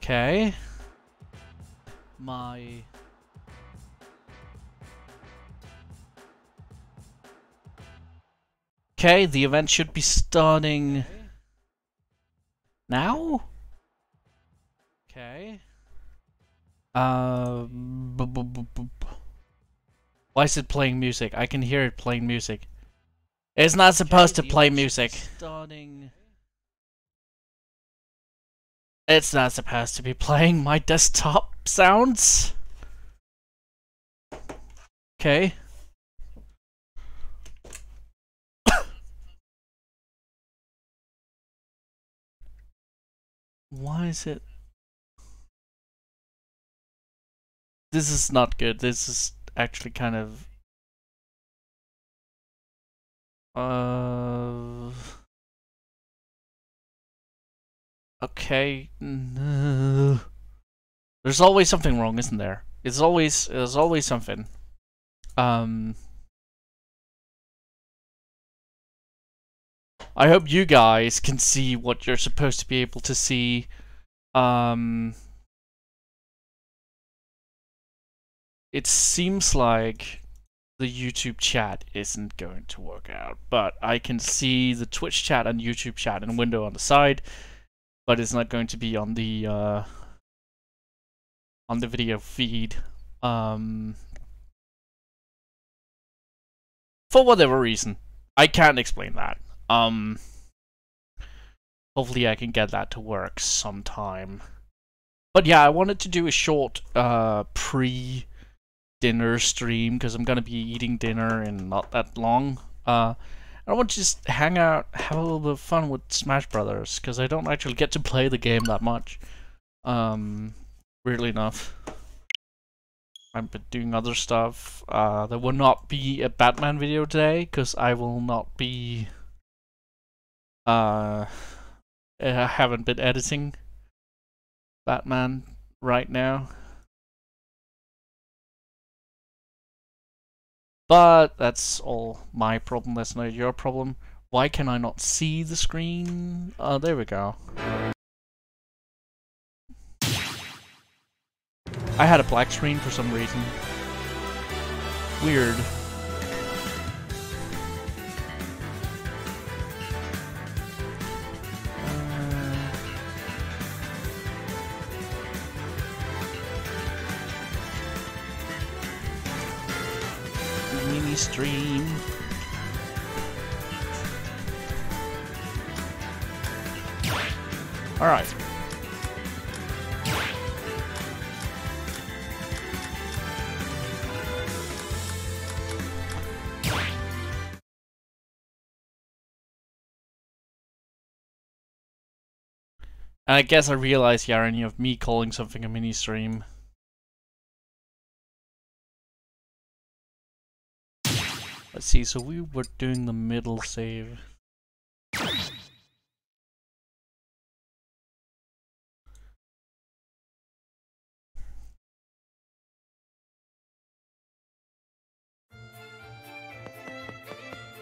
Okay. Okay, the event should be starting now? Okay. Why is it playing music? I can hear it playing music. It's not supposed to play music. It's not supposed to be playing my desktop sounds. Okay. Why is it? This is not good. This is actually kind of... Okay. No. There's always something wrong, isn't there? There's always something. I hope you guys can see what you're supposed to be able to see. It seems like the YouTube chat isn't going to work out, but I can see the Twitch chat and YouTube chat in a window on the side, but it's not going to be on the video feed. For whatever reason. I can't explain that. Hopefully I can get that to work sometime. But yeah, I wanted to do a short pre-dinner stream because I'm gonna be eating dinner in not that long. I want to just hang out, have a little bit of fun with Smash Brothers because I don't actually get to play the game that much. Weirdly enough. I've been doing other stuff. There will not be a Batman video today because I will not be. I haven't been editing Batman right now. But that's all my problem. That's not your problem. Why can I not see the screen? There we go. I had a black screen for some reason. Weird. Mini stream. All right. And I guess I realized the irony of me calling something a mini stream. Let's see, so we were doing the middle save.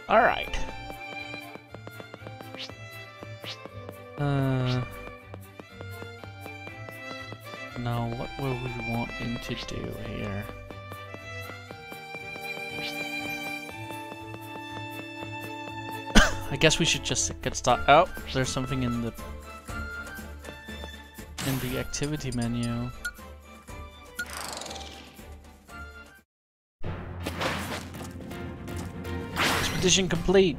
Alright. Now what were we wanting to do here? I guess we should just get started. Oh, there's something in the activity menu. Expedition complete.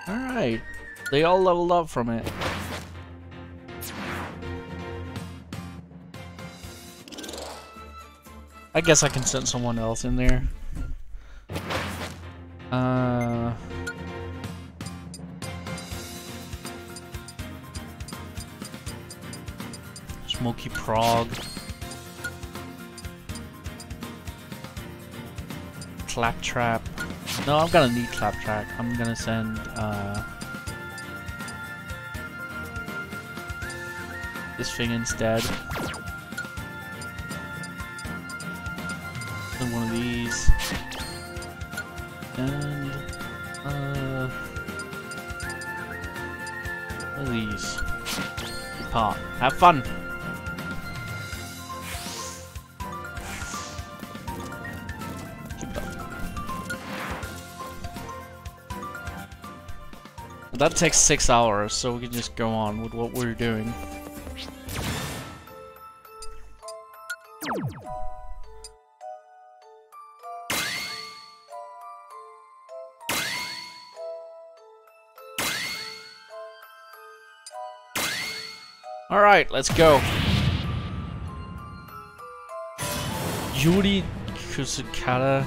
Alright, they all leveled up from it. I guess I can send someone else in there. Smoky Prog. Claptrap. No, I'm gonna need Claptrap. I'm gonna send this thing instead. And one of these. And What are these? Depart. Have fun! Keep it up. That takes 6 hours, so we can just go on with what we're doing. Alright, let's go. Yuri Kusukata.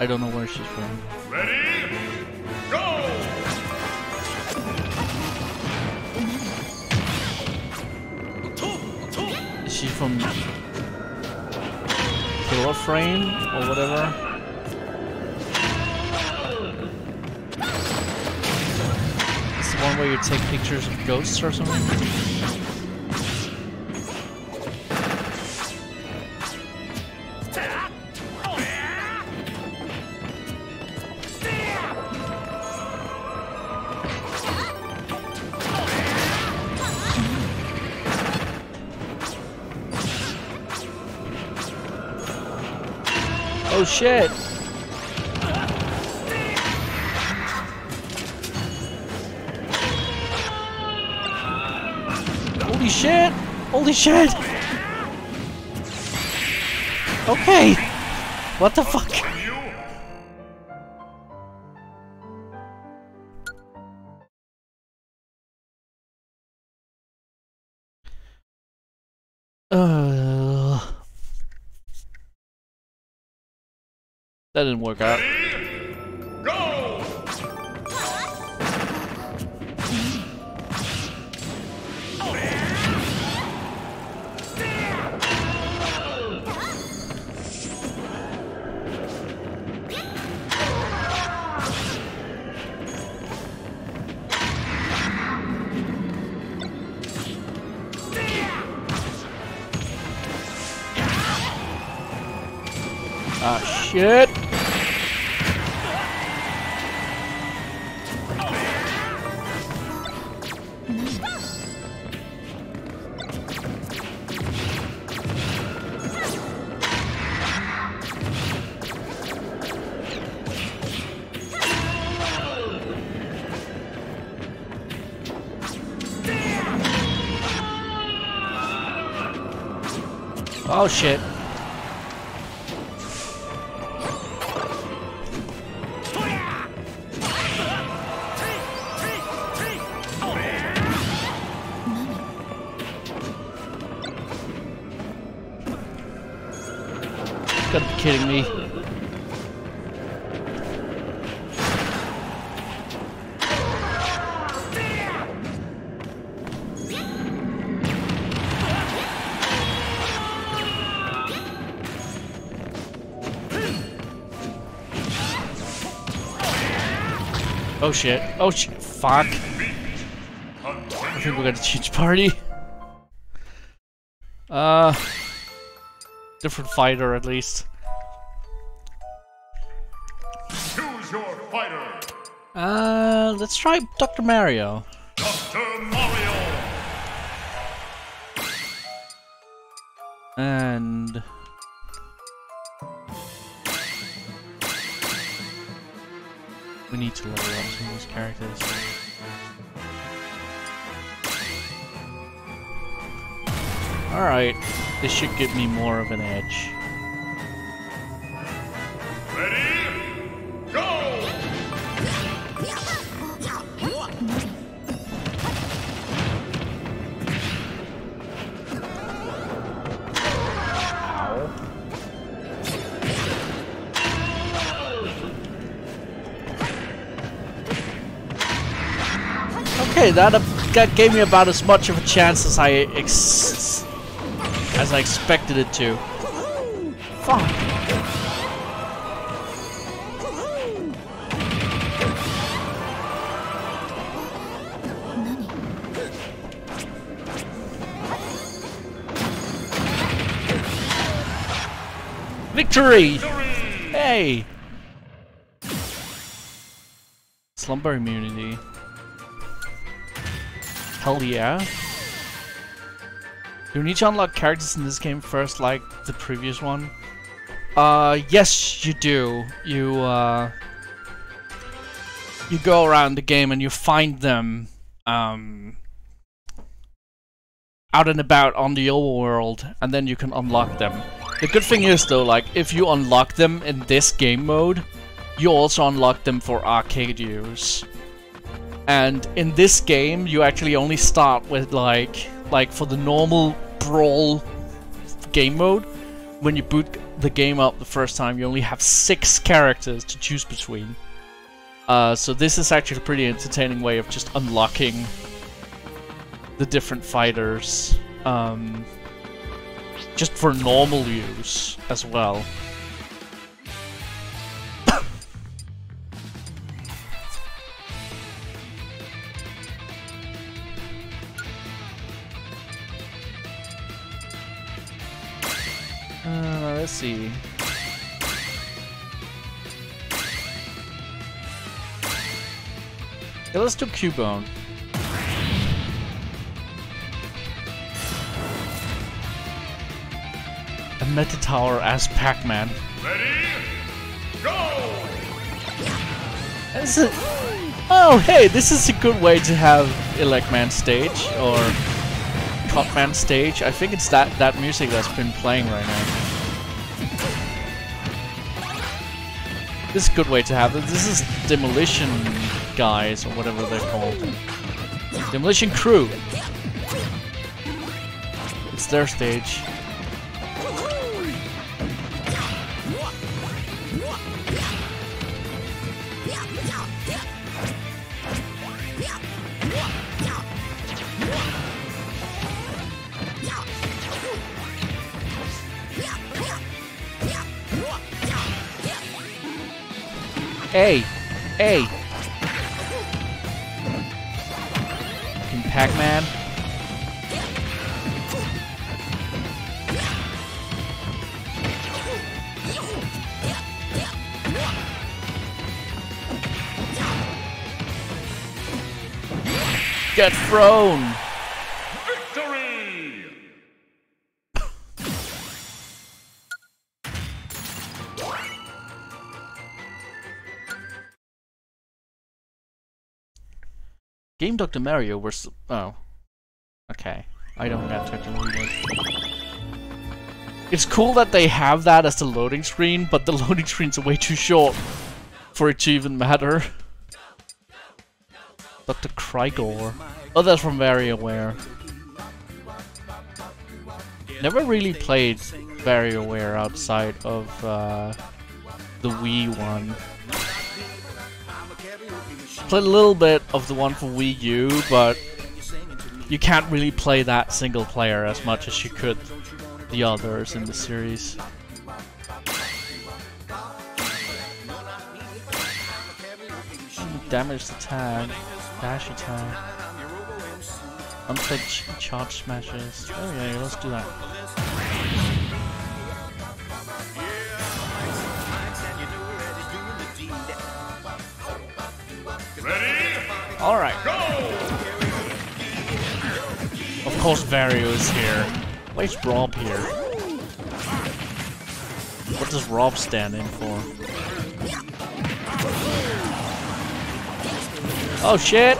I don't know where she's from. Ready? Go! Is she from Killer Frame or whatever? It's the one where you take pictures of ghosts or something? Oh shit! Holy shit! Holy shit! Okay! What the fuck? That didn't work out. Go! Ah, shit! Oh shit. You gotta be kidding me. Oh shit. Oh shit. Fuck. I think we're gonna change party. Different fighter at least. Choose your fighter! Let's try Dr. Mario. Dr. Mario! And... we need to level up some of these characters. Alright, this should give me more of an edge. Ready? Go! Okay, that gave me about as much of a chance as I expected it to. Fuck. Victory! Hey! Slumber immunity. Hell yeah. Do you need to unlock characters in this game first, like the previous one? Yes, you do. You go around the game and you find them, out and about on the overworld, and then you can unlock them. The good thing is though, like, if you unlock them in this game mode, you also unlock them for arcade use. And in this game, you actually only start with like for the normal Brawl game mode, when you boot the game up the first time, you only have 6 characters to choose between. So this is actually a pretty entertaining way of just unlocking the different fighters, just for normal use as well. Let's see. Yeah, let's do Cubone. A Meta Tower as Pac-Man. Ready? Go! Oh, hey, this is a good way to have Elecman stage or Cutman stage. I think it's that music that's been playing right now. This is a good way to have it. This is Demolition Guys, or whatever they're called. Demolition Crew. It's their stage. Hey! Hey! Fucking Pac-Man. Get thrown! Victory! Game Dr. Mario was... Oh. Okay. I don't get to read it. It's cool that they have that as the loading screen, but the loading screens are way too short for it to even matter. Dr. Krygor. Oh, that's from WarioWare. Never really played WarioWare outside of the Wii one. Played a little bit of the one for Wii U, but you can't really play that single player as much as you could the others in the series. Damage the tag, dash attack, unplayed charge smashes. Oh yeah, let's do that. Alright. Of course Vario is here. Why is Rob here? What does Rob stand in for? Oh shit!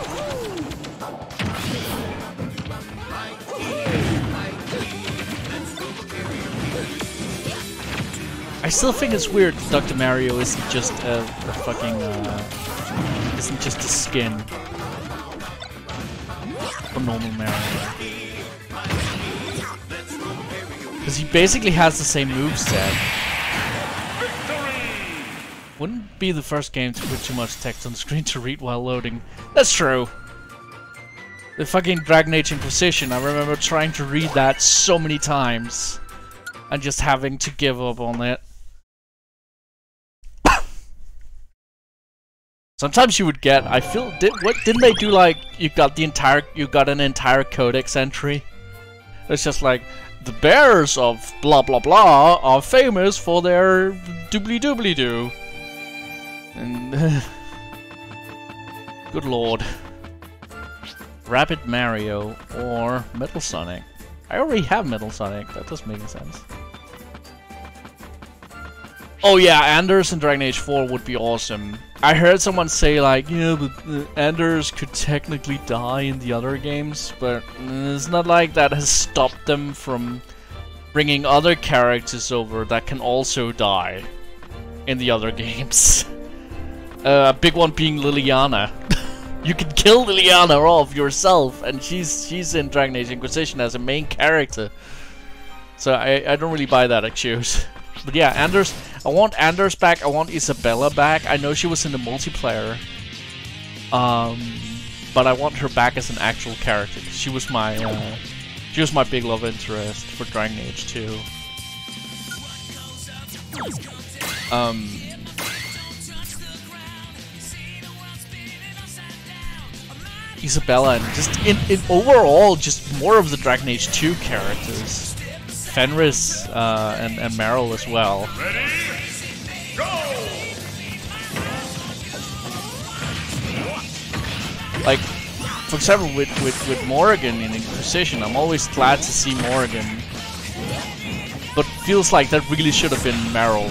I still think it's weird Dr. Mario isn't just a fucking isn't just a skin for normal Mario. Because he basically has the same moveset. Wouldn't be the first game to put too much text on the screen to read while loading. That's true. The fucking Dragon Age Inquisition, I remember trying to read that so many times and just having to give up on it. Sometimes you would get, I feel, didn't they do like, you got an entire codex entry? It's just like, the bears of blah blah blah are famous for their doobly-doobly-doo. And, good lord. Rapid Mario or Metal Sonic. I already have Metal Sonic. That does make sense. Oh yeah, Anders in Dragon Age 4 would be awesome. I heard someone say like, yeah, but Anders could technically die in the other games, but it's not like that has stopped them from bringing other characters over that can also die in the other games. A big one being Liliana. You can kill Liliana off yourself, and she's in Dragon Age Inquisition as a main character. So I don't really buy that excuse. But yeah, Anders, I want Anders back, I want Isabella back. I know she was in the multiplayer. But I want her back as an actual character. She was my big love interest for Dragon Age 2. Isabella, and just in overall, just more of the Dragon Age 2 characters. Fenris and Meryl as well. Ready? Go! Like, for example, with Morrigan in Inquisition, I'm always glad to see Morrigan. But feels like that really should have been Meryl.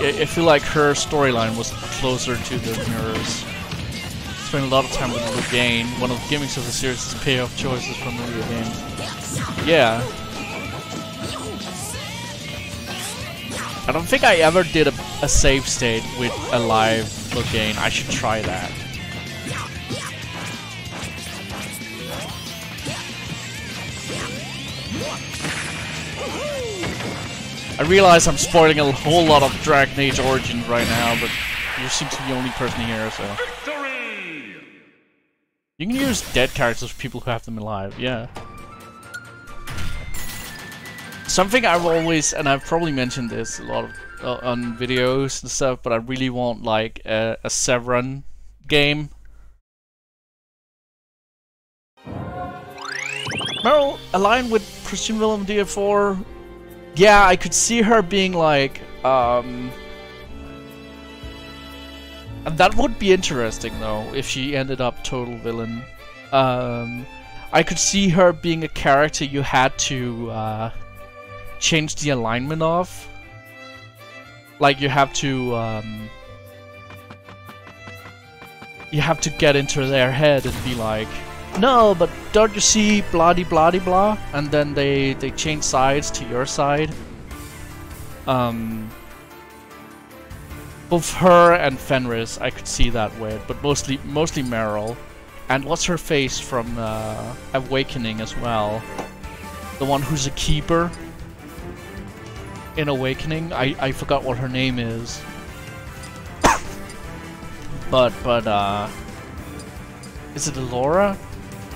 I feel like her storyline was closer to the mirrors. Spent a lot of time with Lugane. One of the gimmicks of the series is payoff choices from the video games. Yeah. I don't think I ever did a save state with a live Lugane. I should try that. I realize I'm spoiling a whole lot of Dragon Age Origins right now, but you seem to be the only person here, so... Victory! You can use dead characters for people who have them alive, yeah. Something I've always, and I've probably mentioned this a lot of on videos and stuff, but I really want like a Severin game. Meryl aligned with Christian Willem DF4. Yeah, I could see her being like, and that would be interesting though, if she ended up total villain. I could see her being a character you had to change the alignment of. Like you have to get into their head and be like, no, but don't you see blah de blah de blah? And then they change sides to your side. Both her and Fenris I could see that with, but mostly Meryl. And what's her face from Awakening as well? The one who's a keeper in Awakening. I forgot what her name is. but is it Laura?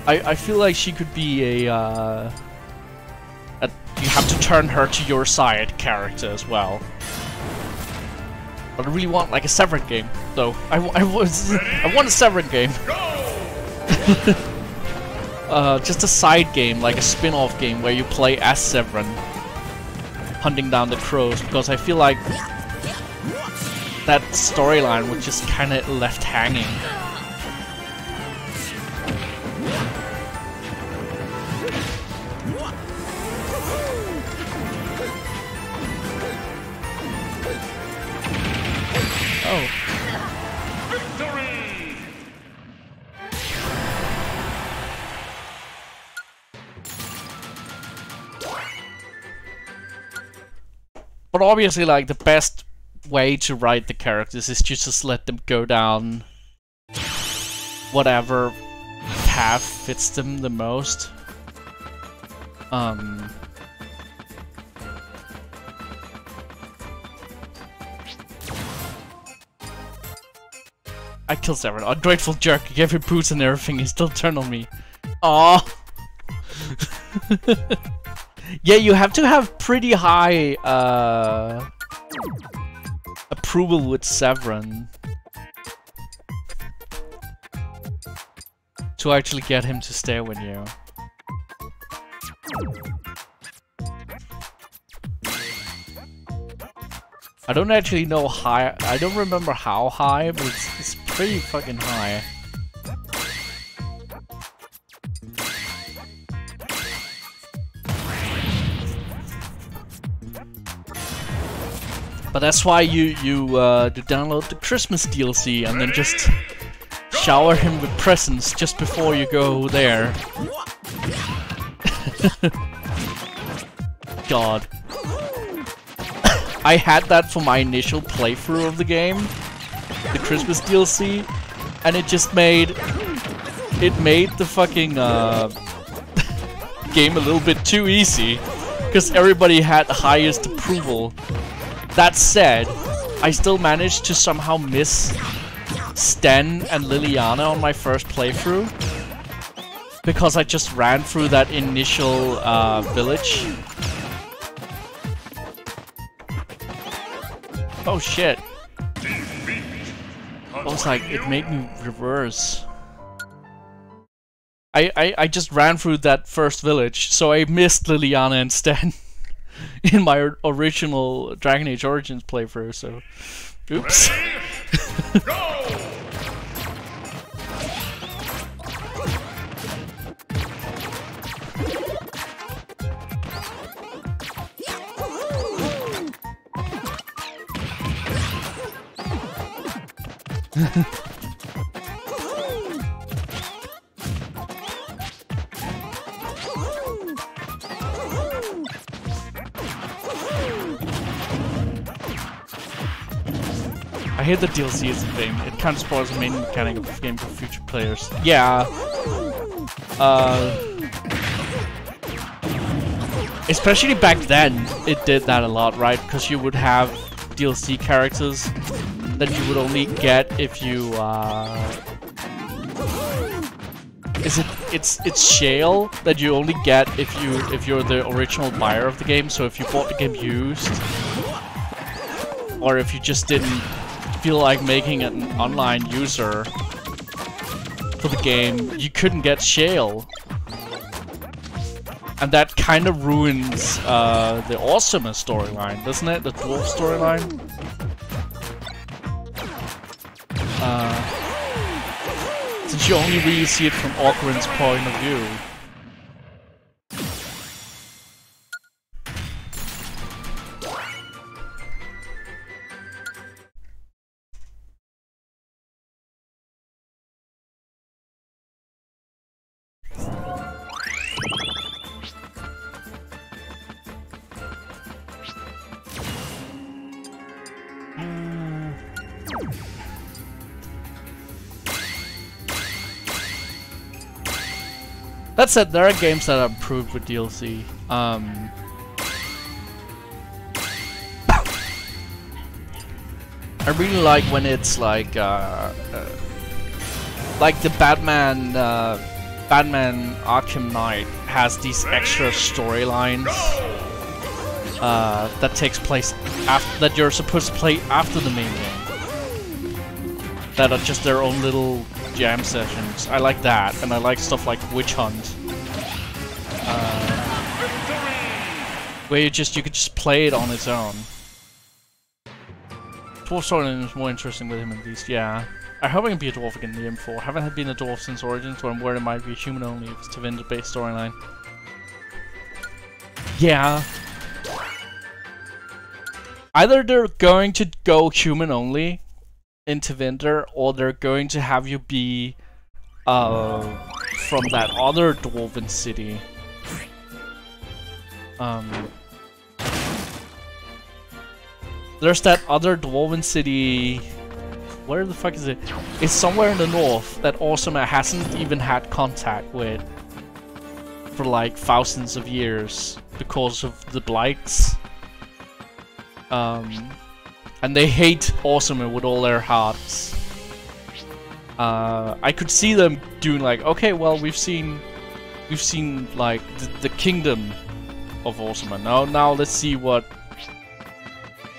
I feel like she could be a you have to turn her to your side character as well. But I really want like a Severin game, though. I want a Severin game. Just a side game, like a spin-off game where you play as Severin, hunting down the crows, because I feel like that storyline was just kind of left hanging. Oh. Victory! But obviously, like, the best way to write the characters is to just let them go down whatever path fits them the most. I killed Severin. Ungrateful jerk. He gave me boots and everything. He still turned on me. Aww. Yeah, you have to have pretty high approval with Severin to actually get him to stay with you. I don't actually know high. I don't remember how high, but it's pretty fucking high. But that's why you download the Christmas DLC and then just shower him with presents just before you go there. God. I had that for my initial playthrough of the game, the Christmas DLC, and it just made the fucking game a little bit too easy, because everybody had the highest approval. That said, I still managed to somehow miss Sten and Liliana on my first playthrough, because I just ran through that initial village. Oh shit. I was like, it made me reverse. I just ran through that first village, so I missed Liliana and Sten in my original Dragon Age Origins playthrough, so... Oops. Ready, go! I hate the DLC as a thing. It kind of spoils the main mechanic of the game for future players. Yeah. Especially back then, it did that a lot, right? Because you would have DLC characters that you would only get if you it's Shale that you only get if you're the original buyer of the game. So if you bought the game used, or if you just didn't feel like making an online user for the game, you couldn't get Shale. And that kind of ruins the Awesome storyline, doesn't it? The dwarf storyline. Since you only really see it from Orgrin's point of view. That said, there are games that are improved with DLC. I really like when it's like the Batman Arkham Knight has these extra storylines that takes place after that you're supposed to play after the main game. That are just their own little jam sessions. I like that, and I like stuff like Witch Hunt, where you could just play it on its own. Dwarf storyline is more interesting with him at least. Yeah, I hope I can be a dwarf again in the M4. Haven't been a dwarf since Origins, so I'm worried it might be human only if it's Tevinter-based storyline. Yeah. Either they're going to go human only into Tevinter, or they're going to have you be from that other dwarven city. There's that other dwarven city. Where the fuck is it? It's somewhere in the north that Awesome hasn't even had contact with for like thousands of years because of the Blights. And they hate Awesome with all their hearts. I could see them doing like, okay, well, we've seen like the kingdom of Awesome. Now let's see what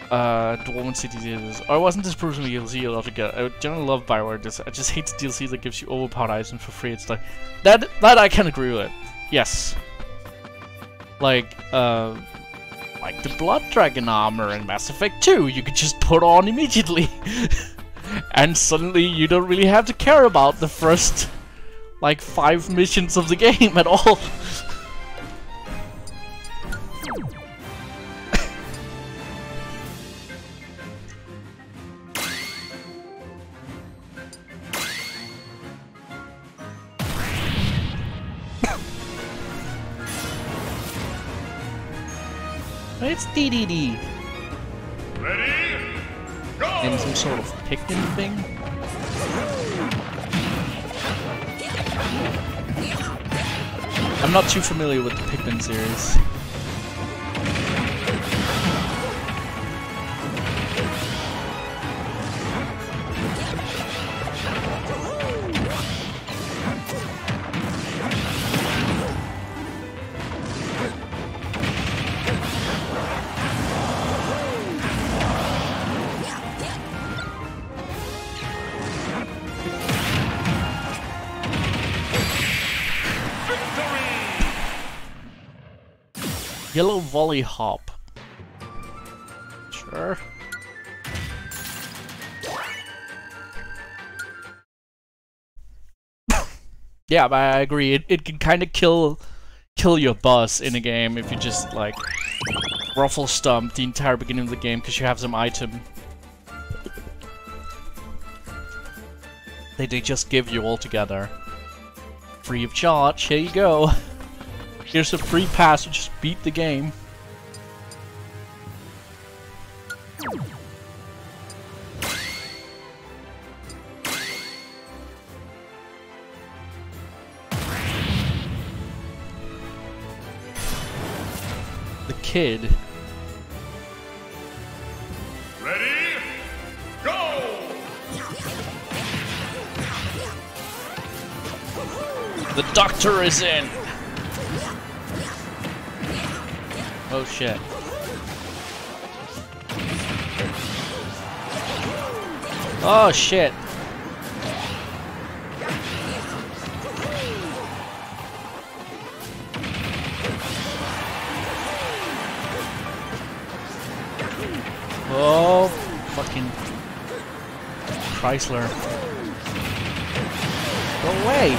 Dwarven City is. Or wasn't this person DLC altogether? I generally love Bioware. I just hate the DLC that gives you overpowered items for free. It's like that I can agree with. Yes. Like the Blood Dragon armor in Mass Effect 2, you could just put on immediately. And suddenly you don't really have to care about the first, like, 5 missions of the game at all. it's DDD. Ready? Go! And some sort of Pikmin thing. I'm not too familiar with the Pikmin series. Yellow volley hop. Sure. Yeah, but I agree. It can kind of kill your boss in a game if you just like ruffle stomp the entire beginning of the game because you have some item. They just give you all together. Free of charge. Here you go. Here's a free pass to just beat the game. The kid. Ready? Go! The doctor is in. Oh shit. Oh shit. Oh, fucking Chrysler. Go away.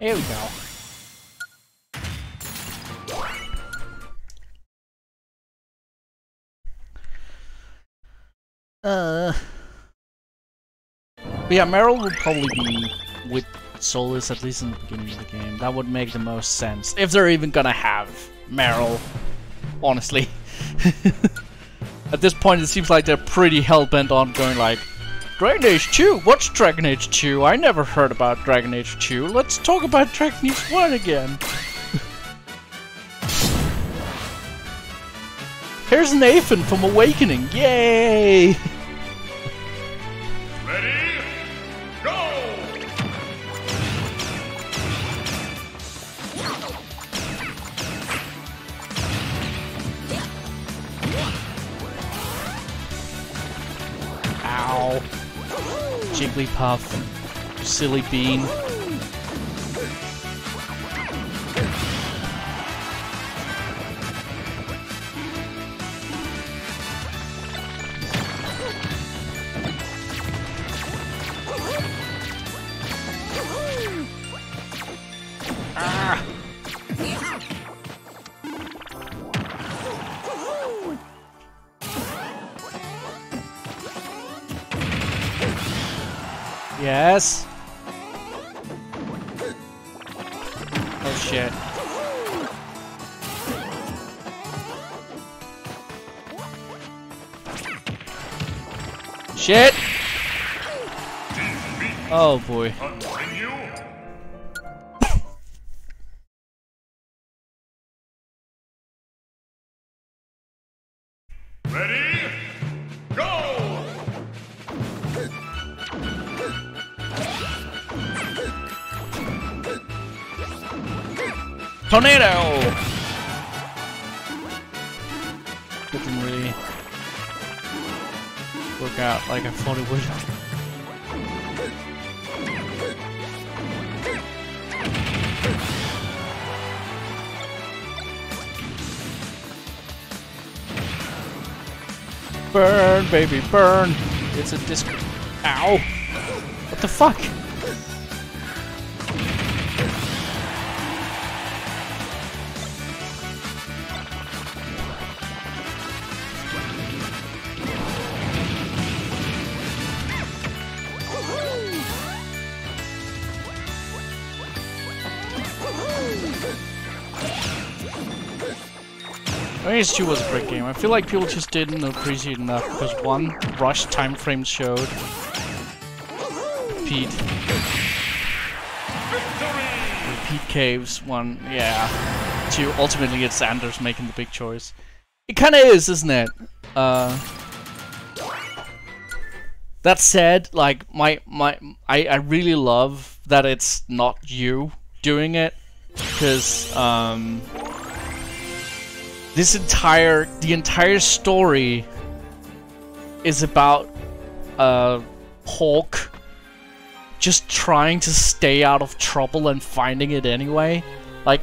Here we go. But yeah, Meryl would probably be with Solus, at least in the beginning of the game. That would make the most sense. If they're even gonna have Meryl, honestly. At this point, it seems like they're pretty hell-bent on going like, Dragon Age 2? What's Dragon Age 2? I never heard about Dragon Age 2. Let's talk about Dragon Age 1 again. Here's Nathan from Awakening. Yay! Ready? Go! Ow. Jigglypuff. You silly bean. Ah. Yes. Oh shit. Shit. Oh boy. Continue. Ready? Go! Tornado! Didn't really work out like I thought it would. Burn, baby, burn! It's a disco. Ow! What the fuck? Race 2 was a great game. I feel like people just didn't appreciate it enough because one, rush time frames showed. Repeat caves, one, yeah. Two, ultimately it's Anders making the big choice. It kinda is, isn't it? That said, like, I really love that it's not you doing it. Because, the entire story is about Hawk just trying to stay out of trouble and finding it anyway. Like,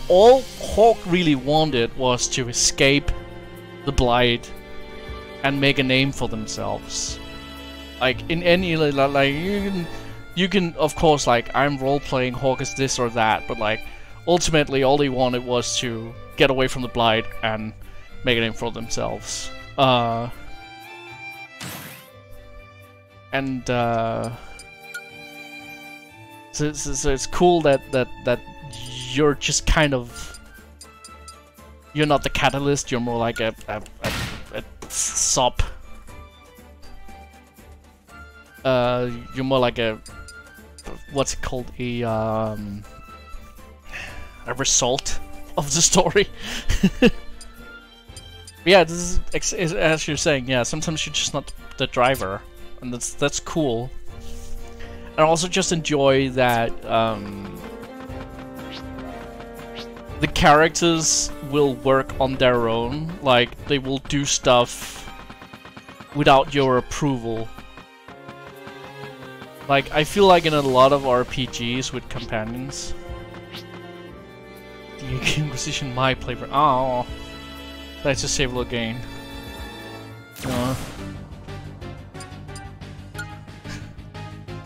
all Hawk really wanted was to escape the Blight and make a name for themselves. Like, in any, like, you can, of course, like, I'm role-playing Hawk as this or that, but, like, ultimately all they wanted was to get away from the Blight and make a name for themselves. So it's cool that you're just kind of, you're not the catalyst. You're more like a sop. You're more like a, what's it called, a result of the story. Yeah, this is as you're saying. Yeah, sometimes you're just not the driver, and that's cool. And I also just enjoy that the characters will work on their own. Like, they will do stuff without your approval. Like, I feel like in a lot of RPGs with companions, the Inquisition might play for. Oh, that's a save again.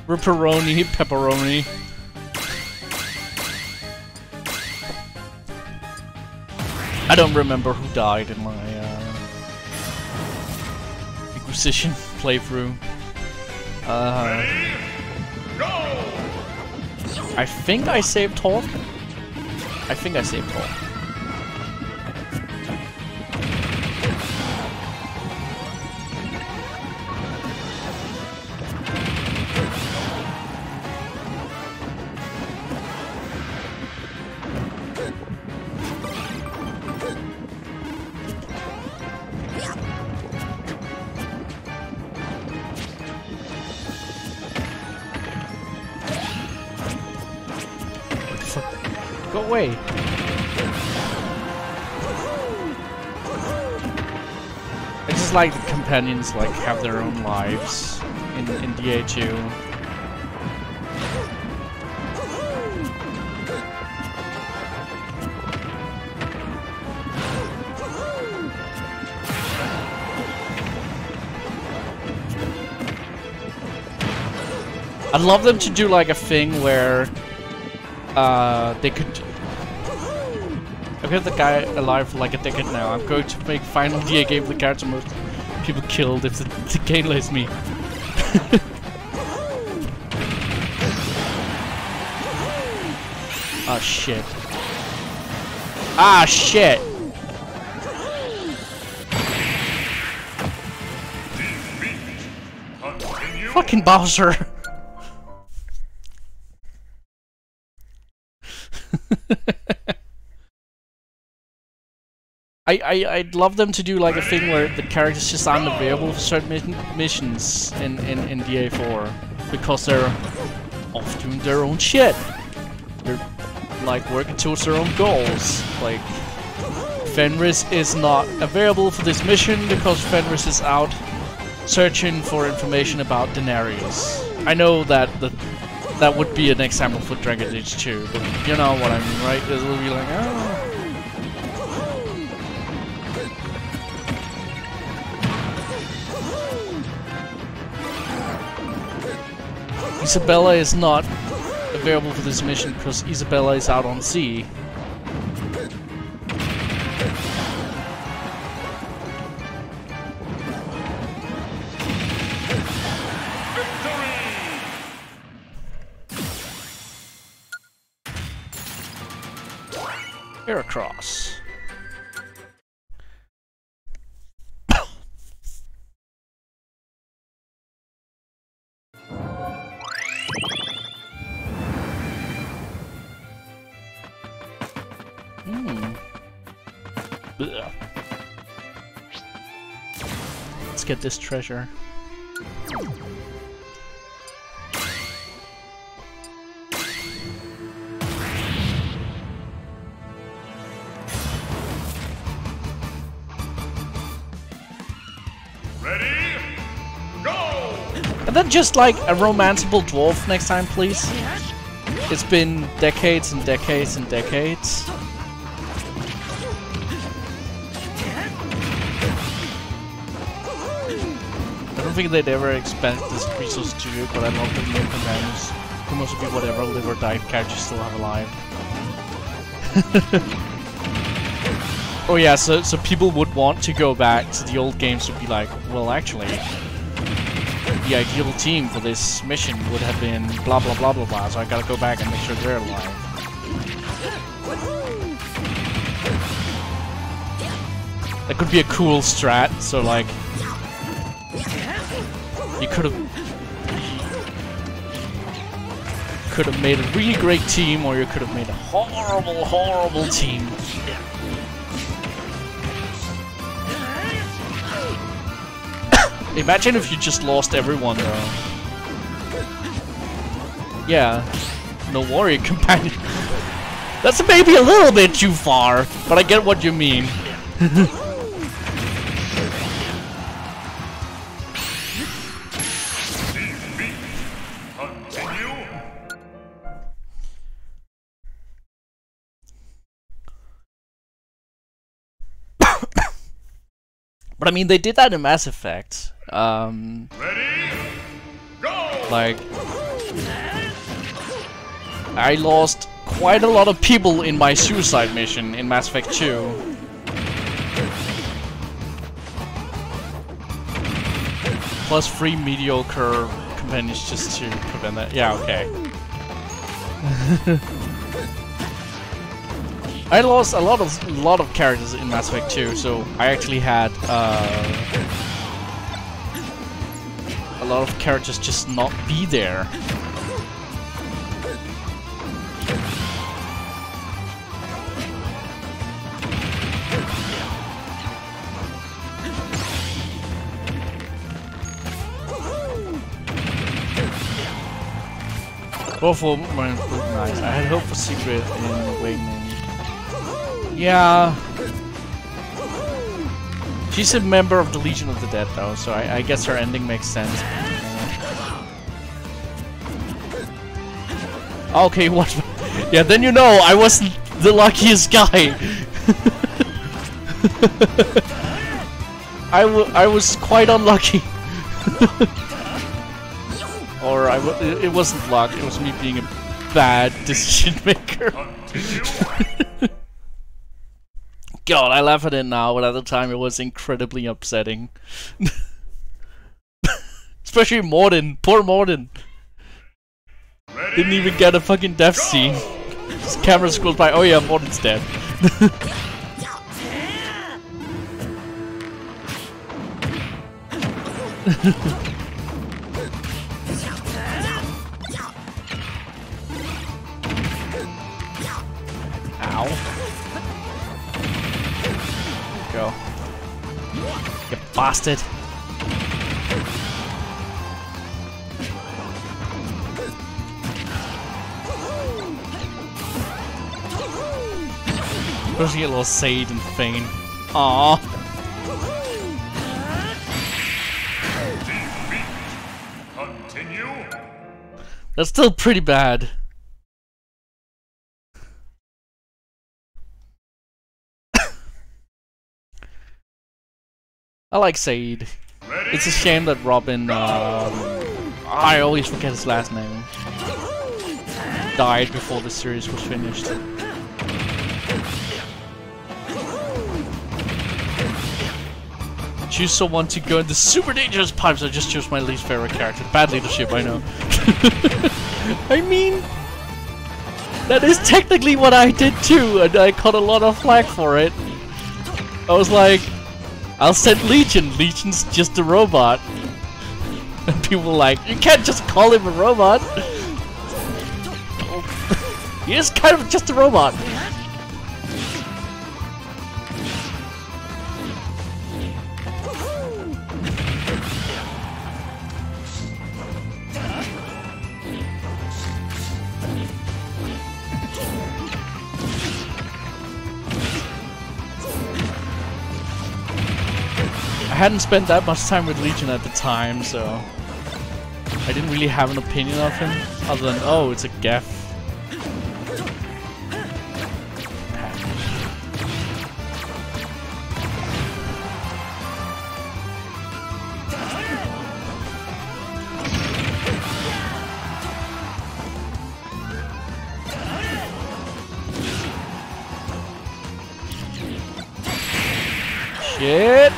Ripperoni, pepperoni. I don't remember who died in my Inquisition playthrough. Ready? Go! I think I saved Hawk. I think I saved Hawk. Go away! I just like the companions like have their own lives in DA2. I'd love them to do like a thing where they could. I've got the guy alive for like a decade now. I'm going to make final DA game with the character most people killed if the game lets me. Oh shit. Ah shit! Continue. Fucking Bowser! I'd love them to do like a thing where the characters just aren't available for certain missions in DA4 because they're off doing their own shit. They're like working towards their own goals. Like Fenris is not available for this mission because Fenris is out searching for information about Daenerys. I know that that would be an example for Dragon Age 2, but you know what I mean, right? It'll be like, oh. Isabella is not available for this mission because Isabella is out on sea. Here across. Ugh. Let's get this treasure. Ready? Go! And then just like a romanceable dwarf next time, please. It's been decades and decades and decades. I don't think they'd ever expect this resource to do it, but I love the new companions. Who must be whatever live or died characters still have alive. Oh yeah, so people would want to go back to the old games to be like, well actually, the ideal team for this mission would have been blah blah blah blah blah, so I gotta go back and make sure they're alive. That could be a cool strat, so like, you could have made a really great team, or you could have made a horrible, horrible team. Imagine if you just lost everyone, though. Yeah, no warrior companion. That's maybe a little bit too far, but I get what you mean. But I mean, they did that in Mass Effect. Ready? Go! Like, I lost quite a lot of people in my suicide mission in Mass Effect 2. Plus 3 mediocre companions just to prevent that. Yeah, okay. I lost a lot of characters in Mass Effect 2, so I actually had a lot of characters just not be there. Both of them were nice. I had hope for Secret in Awakening. Yeah. She's a member of the Legion of the Dead, though, so I guess her ending makes sense. Okay, what? Yeah, then you know I wasn't the luckiest guy. I was quite unlucky. Or it wasn't luck, it was me being a bad decision maker. God, I laugh at it now, but at the time it was incredibly upsetting. Especially Morden, poor Morden. Didn't even get a fucking death scene. Just camera scrolls by, oh yeah, Morden's dead. Ow. Go. You bastard. Supposed to get a little Sade and Fane. Aww. Continue. That's still pretty bad. I like Sade. It's a shame that Robin I always forget his last name. Died before the series was finished. Choose someone to go in the super dangerous pipes. I just chose my least favorite character. Bad leadership, I know. I mean, that is technically what I did too, and I caught a lot of flack for it. I was like, I'll send Legion. Legion's just a robot. And people were like, you can't just call him a robot. He is kind of just a robot. I hadn't spent that much time with Legion at the time, so I didn't really have an opinion of him, other than, oh, it's a Geth. Shit!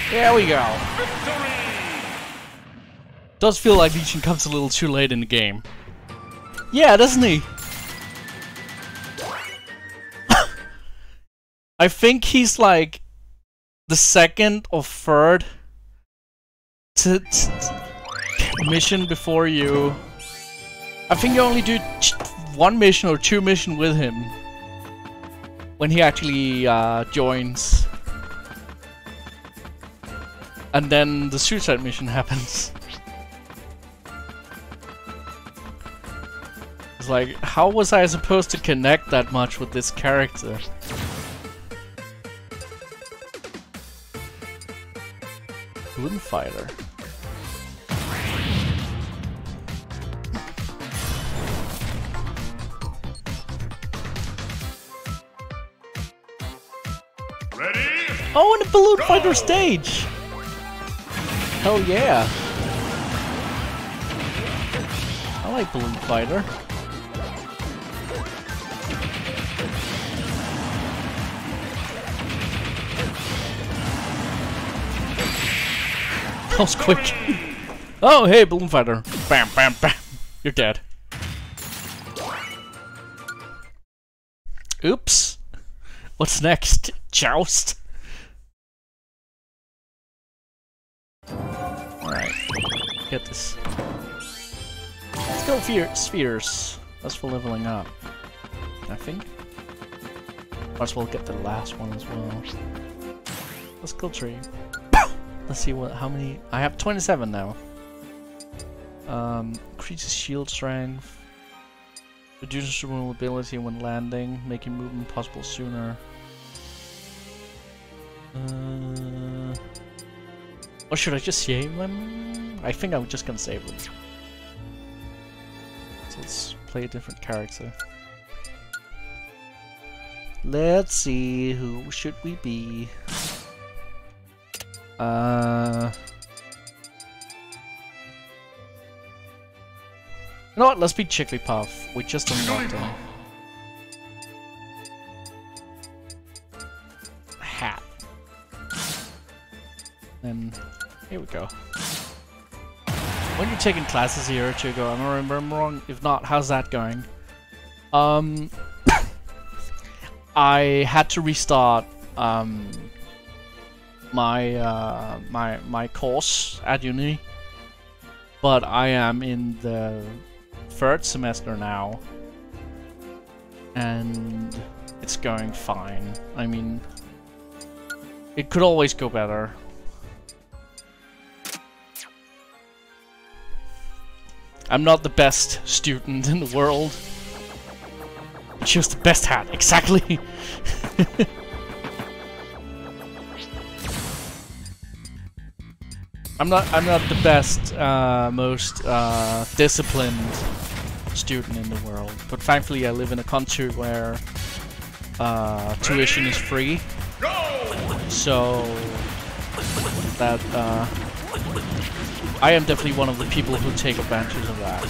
There we go. Does feel like Legion comes a little too late in the game. Yeah, doesn't he? I think he's like the second or third mission before you. I think you only do one mission or two missions with him when he actually joins. And then the suicide mission happens. It's like, how was I supposed to connect that much with this character? Balloon Fighter. Ready? Oh, and a Balloon Fighter stage! Hell yeah! I like Balloon Fighter. That was quick. Oh, hey, Balloon Fighter. Bam, bam, bam. You're dead. Oops. What's next? Joust? Alright. Get this. Let's go spheres. That's for leveling up. I think. Might as well get the last one as well. Let's kill tree. Let's see how many. I have 27 now. Increases shield strength. Reduces mobility when landing, making movement possible sooner. Or should I just save them? I think I'm just gonna save them. So let's play a different character. Let's see, who should we be? You know what? Let's be Jigglypuff. We just unlocked him. Hat. And here we go. When you're taking classes a year or two ago, I don't remember I'm wrong. If not, how's that going? I had to restart my course at uni, but I am in the third semester now, and it's going fine. I mean, it could always go better. I'm not the best student in the world. I chose the best hat, exactly. I'm not the best, most disciplined student in the world, but thankfully I live in a country where tuition is free, so that I am definitely one of the people who take advantage of that.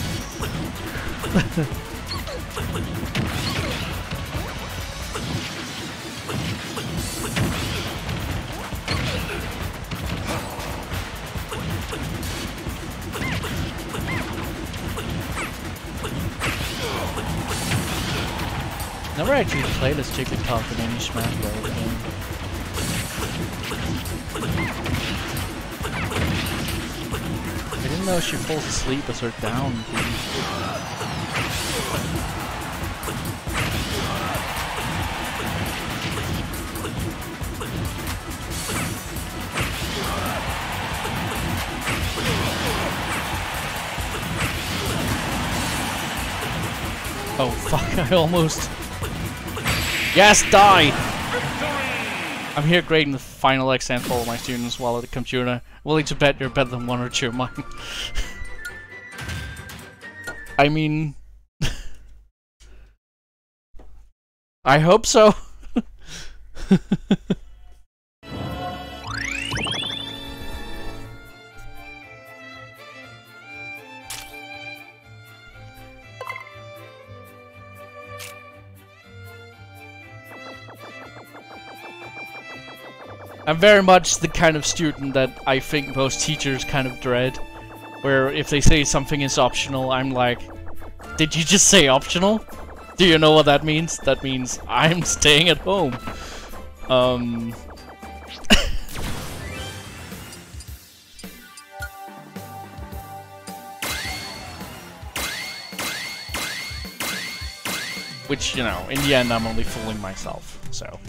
Never actually played as Jigglypuff in any Smash Bros. Game. I didn't know she falls asleep as her down piece. Oh fuck, I almost... Yes, die! I'm here grading the final exam for all my students while at the computer. Willing to bet you're better than one or two of mine. I mean... I hope so. I'm very much the kind of student that I think most teachers kind of dread. Where if they say something is optional, I'm like, did you just say optional? Do you know what that means? That means I'm staying at home. Which, you know, in the end I'm only fooling myself, so...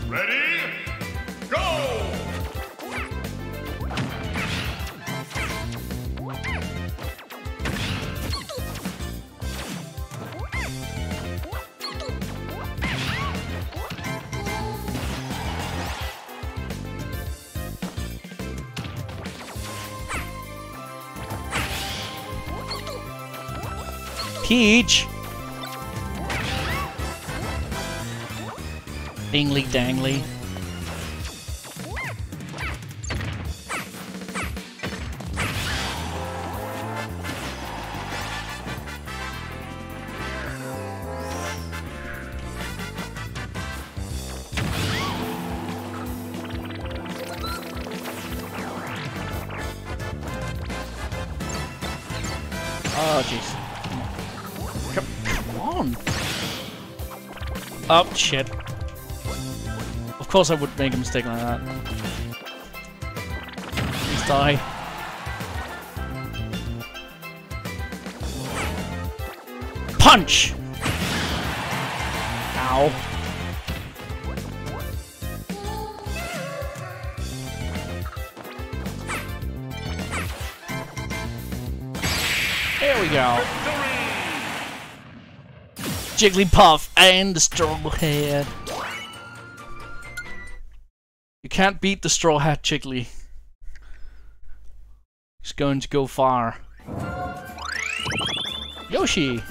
Ready? Go! Peach! Dingly dangly. Oh jeez. Come on! Oh shit. Of course I would make a mistake like that. Please die. Punch! Ow. There we go. Jigglypuff and the Straw Hat. You can't beat the Straw Hat Jiggly. He's going to go far. Yoshi!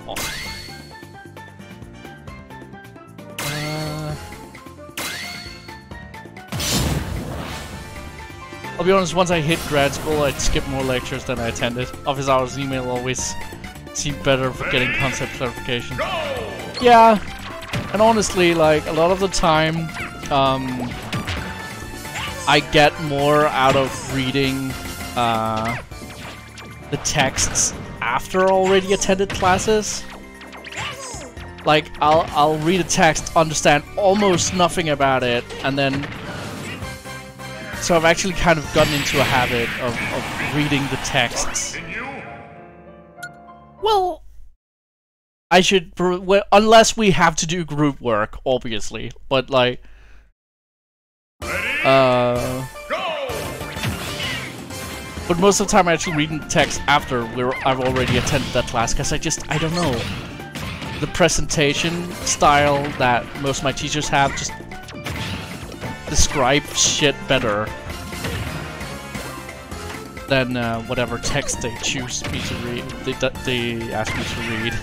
Awesome. I'll be honest, once I hit grad school, I'd skip more lectures than I attended. Office hours email always seemed better for getting concept clarification. Yeah, and honestly, like, a lot of the time, I get more out of reading the texts after already attended classes. Like, I'll read a text, understand almost nothing about it, and then... So I've actually kind of gotten into a habit of reading the texts. Well, I should... Well, unless we have to do group work, obviously. But, like... But most of the time I actually read the text after I've already attended that class, because I don't know. The presentation style that most of my teachers have just describe shit better than whatever text they choose me to read. They ask me to read.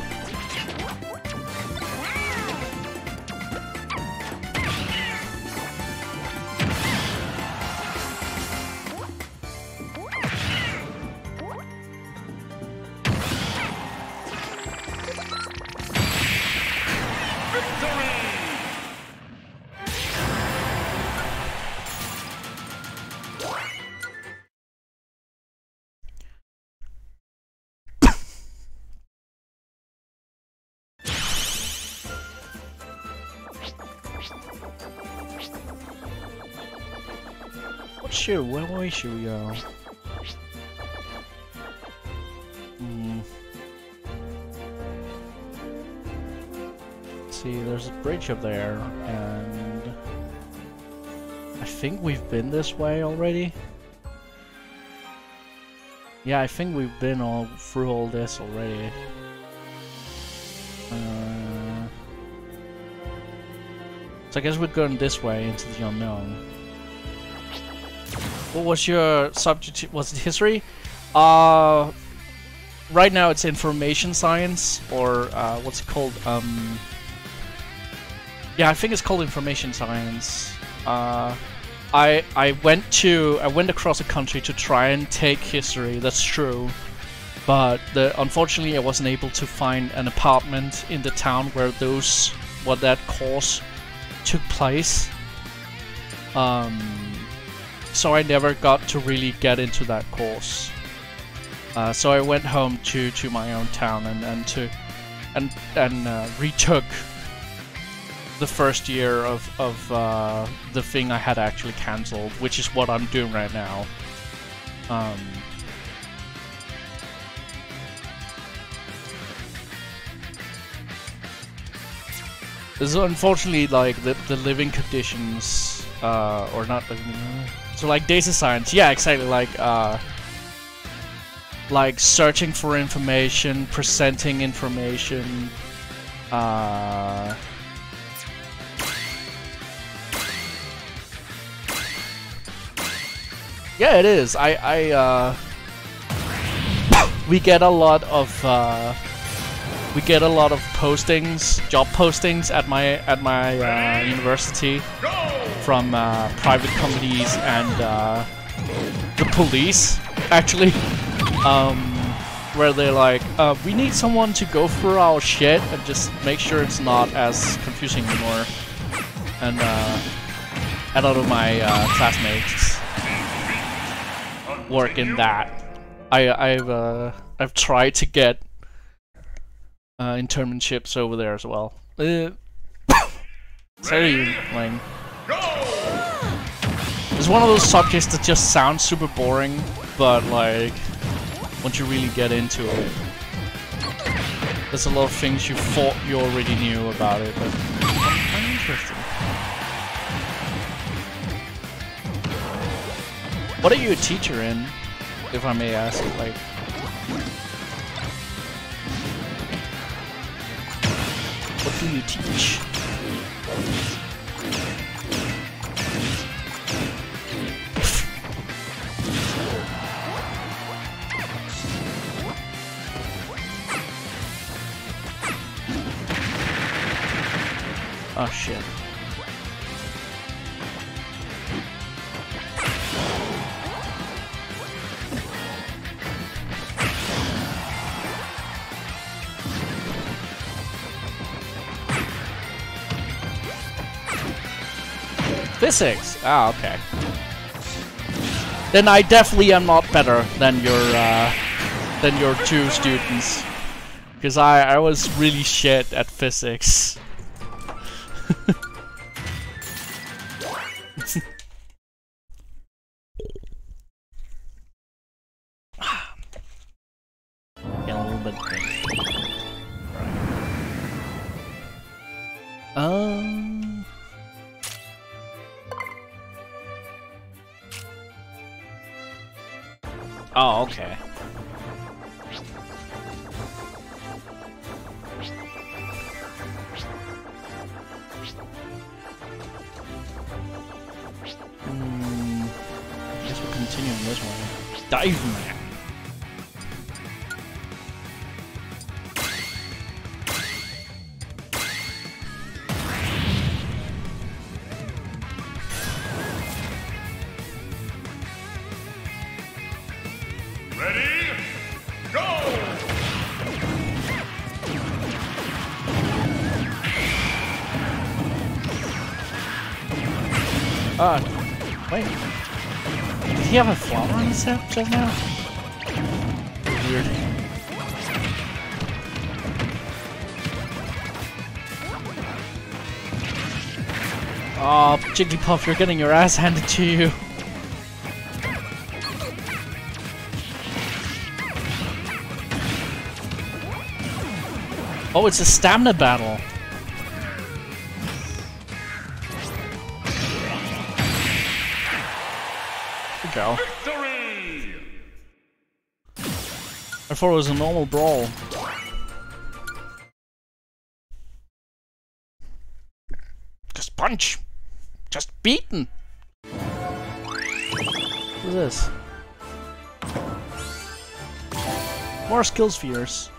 Sure, where way should we go? See, there's a bridge up there, and I think we've been this way already. Yeah, I think we've been all through all this already. So I guess we're going this way into the unknown. What was your subject? Was it history? Right now it's information science, or what's it called? Yeah, I think it's called information science. I went across the country to try and take history. That's true, but unfortunately I wasn't able to find an apartment in the town where that course took place. So I never got to really get into that course. So I went home to my own town and retook the first year of the thing I had actually cancelled, which is what I'm doing right now. So unfortunately, like the living conditions, or not living. So like data science, yeah, exactly. Like searching for information, presenting information. Yeah, it is. We get a lot of postings, job postings at my university from private companies and the police, actually, where they're like, we need someone to go through our shit and just make sure it's not as confusing anymore. And a lot of my classmates work in that. I've tried to get internships over there as well. Sorry, Lang. It's one of those subjects that just sounds super boring, but like once you really get into it, there's a lot of things you thought you already knew about it, but kind of interesting. What are you a teacher in, if I may ask? Like, what do you teach? Oh shit. Physics? Ah, okay. Then I definitely am not better than your two students, because I was really shit at physics. Get a little bit. Right. Oh, okay. I guess we're continuing this way. Dive Man! Ready? Go! Wait. Did he have a flower on his head just now? Weird. Oh, Jigglypuff, you're getting your ass handed to you. Oh, it's a stamina battle. There we go. Victory! I thought it was a normal brawl. Just punch! Just beaten! What's this? More skill spheres.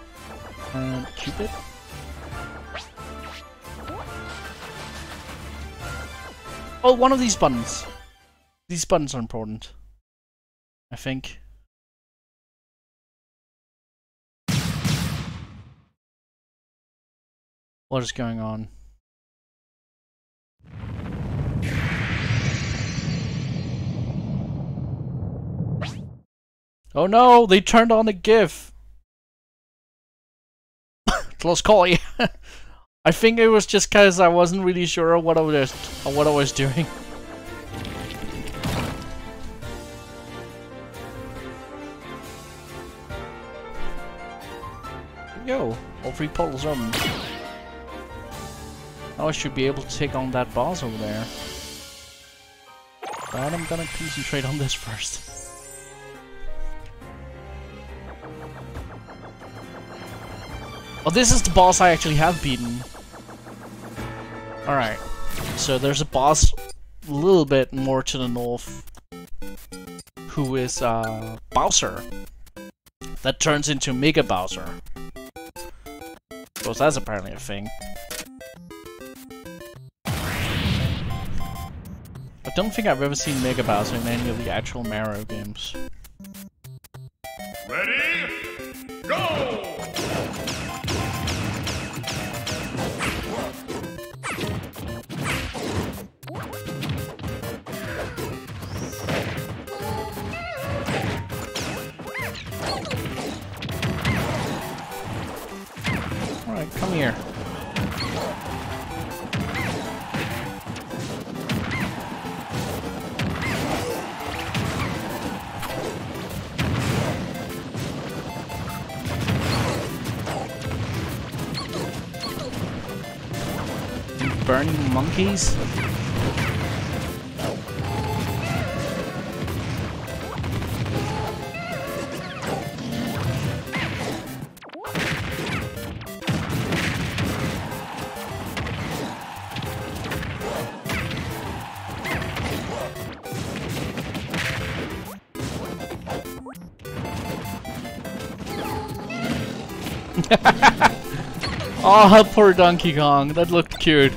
And Cupid? Oh, one of these buttons. These buttons are important. I think. What is going on? Oh no, they turned on the GIF. Close call, yeah. I think it was just because I wasn't really sure what I was doing. Yo, all three portals open. Now I should be able to take on that boss over there. But I'm gonna concentrate on this first. Oh, this is the boss I actually have beaten. Alright, so there's a boss a little bit more to the north who is Bowser. That turns into Mega Bowser. Because that's apparently a thing. I don't think I've ever seen Mega Bowser in any of the actual Mario games. Ready? Go! Alright, come here. Burning monkeys? Oh, poor Donkey Kong. That looked cute.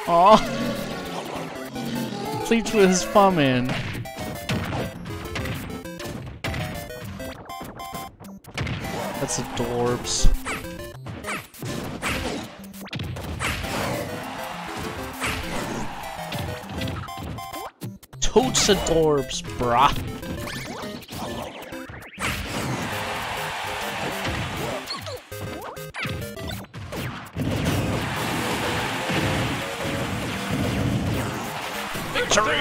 Aw. Pleats with his thumb in. That's adorbs. Totes adorbs, brah. Victory!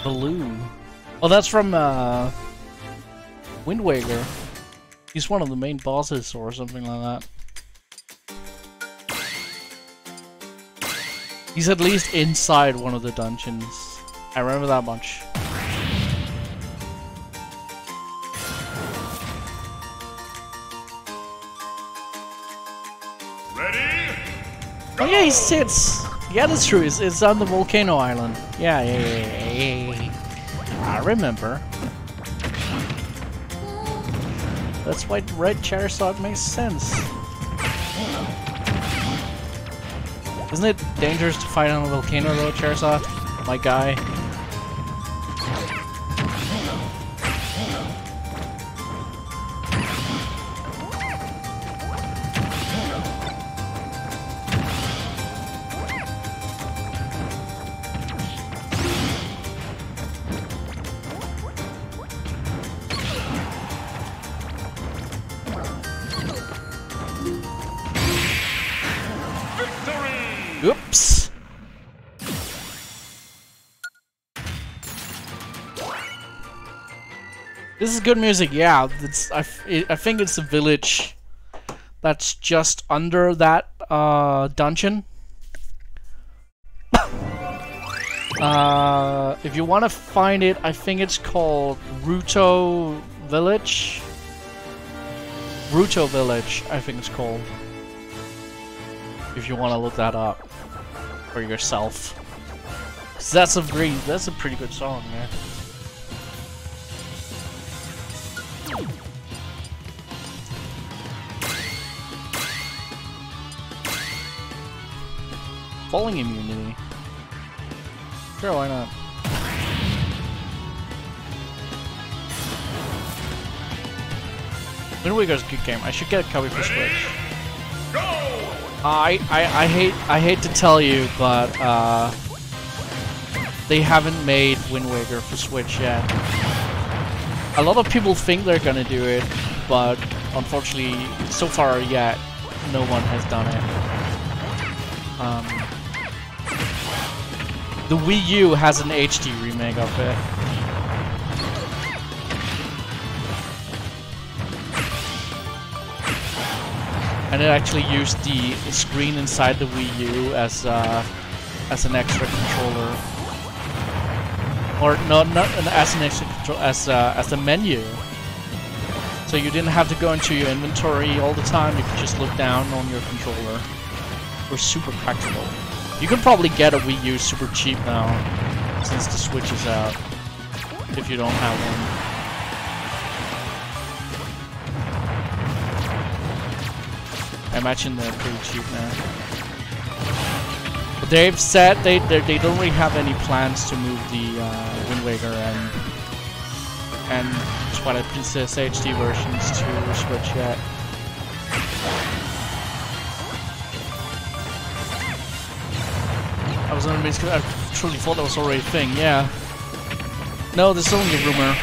Baloo. Oh, that's from Wind Waker. He's one of the main bosses or something like that. He's at least inside one of the dungeons. I remember that much. Ready? Oh yeah, he sits. Yeah, that's true. It's on the volcano island. Yeah. I remember. That's why red Charizard makes sense. Isn't it dangerous to fight on a volcano though, Charizard? My guy. Oops. This is good music, yeah. I think it's a village that's just under that dungeon. If you want to find it, I think it's called Ruto Village. Ruto Village, I think it's called. If you want to look that up for yourself. 'Cause that's a pretty good song, yeah. Falling immunity. Sure, why not? Wind Waker's a good game. I should get a copy for Switch. Go! I hate to tell you, but they haven't made Wind Waker for Switch yet. A lot of people think they're gonna do it, but unfortunately, so far yet, no one has done it. The Wii U has an HD remake of it. And it actually used the screen inside the Wii U as an extra controller, or not as an extra control, as the menu. So you didn't have to go into your inventory all the time. You could just look down on your controller. It was super practical. You could probably get a Wii U super cheap now, since the Switch is out. If you don't have one. I imagine they're pretty cheap now. But they've said they don't really have any plans to move the Wind Waker and Twilight Princess HD versions to Switch yet. I was amazed because I truly thought that was already a thing, yeah. No, this is only a rumor,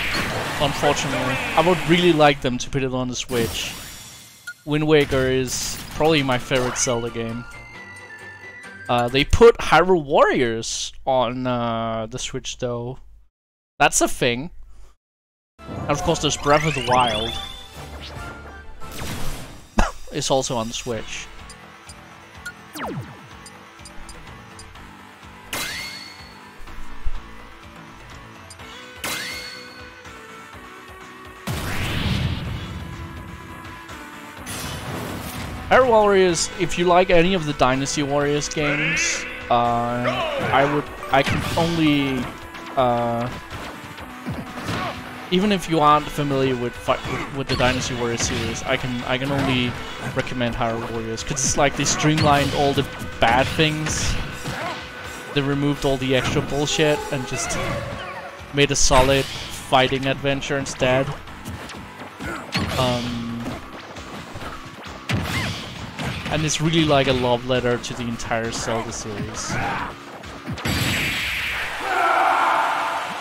unfortunately. I would really like them to put it on the Switch. Wind Waker is probably my favorite Zelda game. They put Hyrule Warriors on the Switch though. That's a thing. And of course there's Breath of the Wild. It's also on the Switch. Hyrule Warriors, if you like any of the Dynasty Warriors games, I can only, even if you aren't familiar with the Dynasty Warriors series, I can only recommend Hyrule Warriors because it's like they streamlined all the bad things, they removed all the extra bullshit and just made a solid fighting adventure instead. And it's really like a love letter to the entire Zelda series.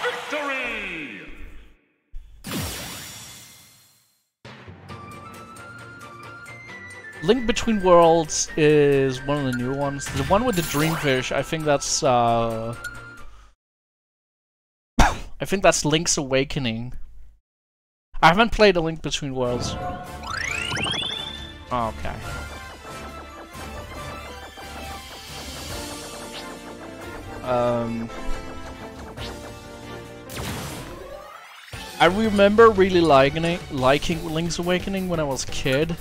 Victory! Link Between Worlds is one of the new ones. The one with the Dreamfish, I think that's I think that's Link's Awakening. I haven't played A Link Between Worlds. Oh, okay. I remember really liking Link's Awakening when I was a kid,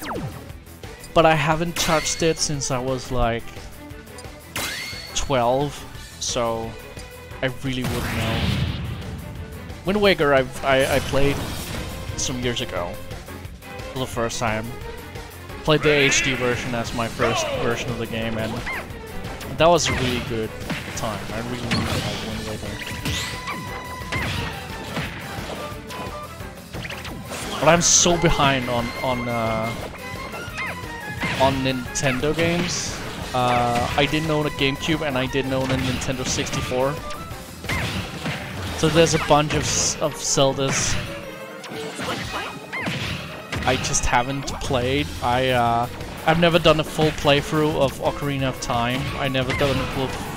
but I haven't touched it since I was like 12, so I really wouldn't know. Wind Waker I played some years ago for the first time. Played the HD version as my first version of the game, and that was a really good time. I really liked Wind Waker. But I'm so behind on Nintendo games. I didn't own a GameCube and I didn't own a Nintendo 64. So there's a bunch of Zeldas I just haven't played. I've never done a full playthrough of Ocarina of Time. I never done a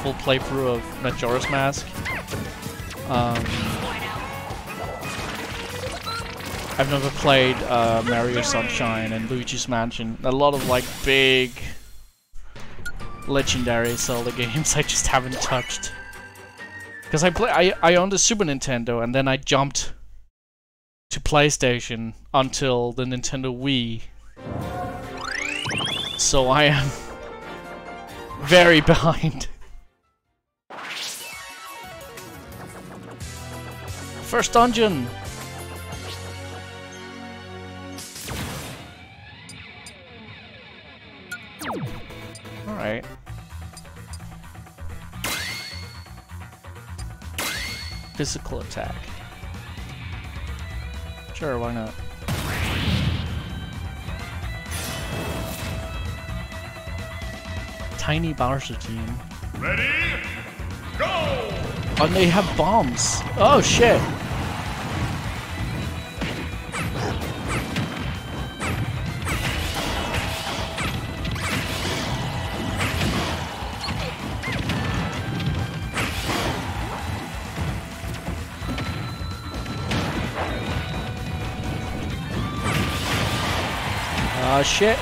full playthrough of Majora's Mask. I've never played Mario Sunshine and Luigi's Mansion. A lot of like big legendary Zelda games I just haven't touched. Because I owned a Super Nintendo and then I jumped to PlayStation until the Nintendo Wii. So I am very behind. First dungeon! Alright. Physical attack. Sure, why not? Tiny Bowser team. Ready? Go! Oh, they have bombs. Oh shit! Oh shit.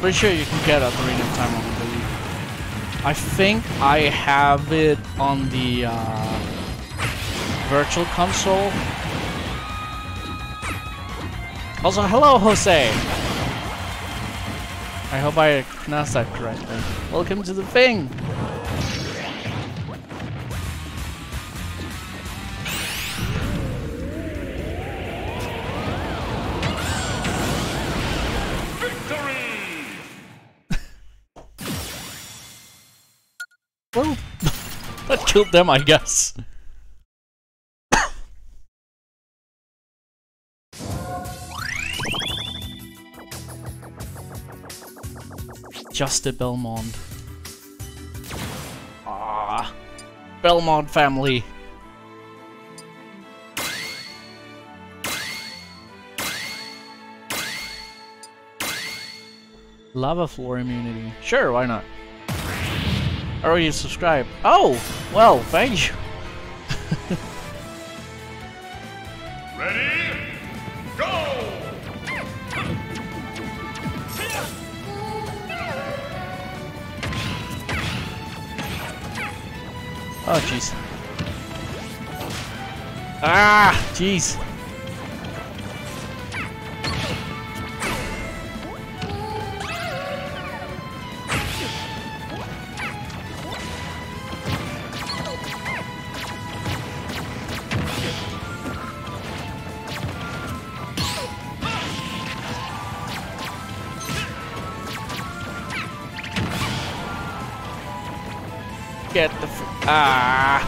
Pretty sure you can get Ocarina of Time on the Wii. I think I have it on the Virtual Console. Also, hello, Jose! I hope I pronounced that correctly. Welcome to the thing! Victory! Well, that killed them, I guess. Just a Belmont. Ah, Belmont family. Lava floor immunity. Sure, why not? I already subscribed. Oh, well, thank you. Ready? Go! Oh, jeez. Ah, jeez. Get the ah.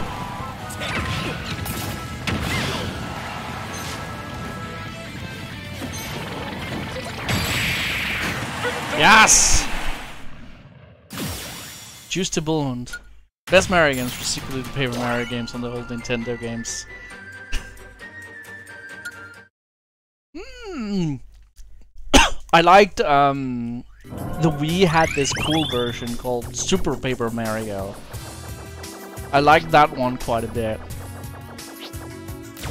Yes. Juice to Bond. Best Mario games were secretly the Paper Mario games on the old Nintendo games. I liked, the Wii had this cool version called Super Paper Mario. I liked that one quite a bit.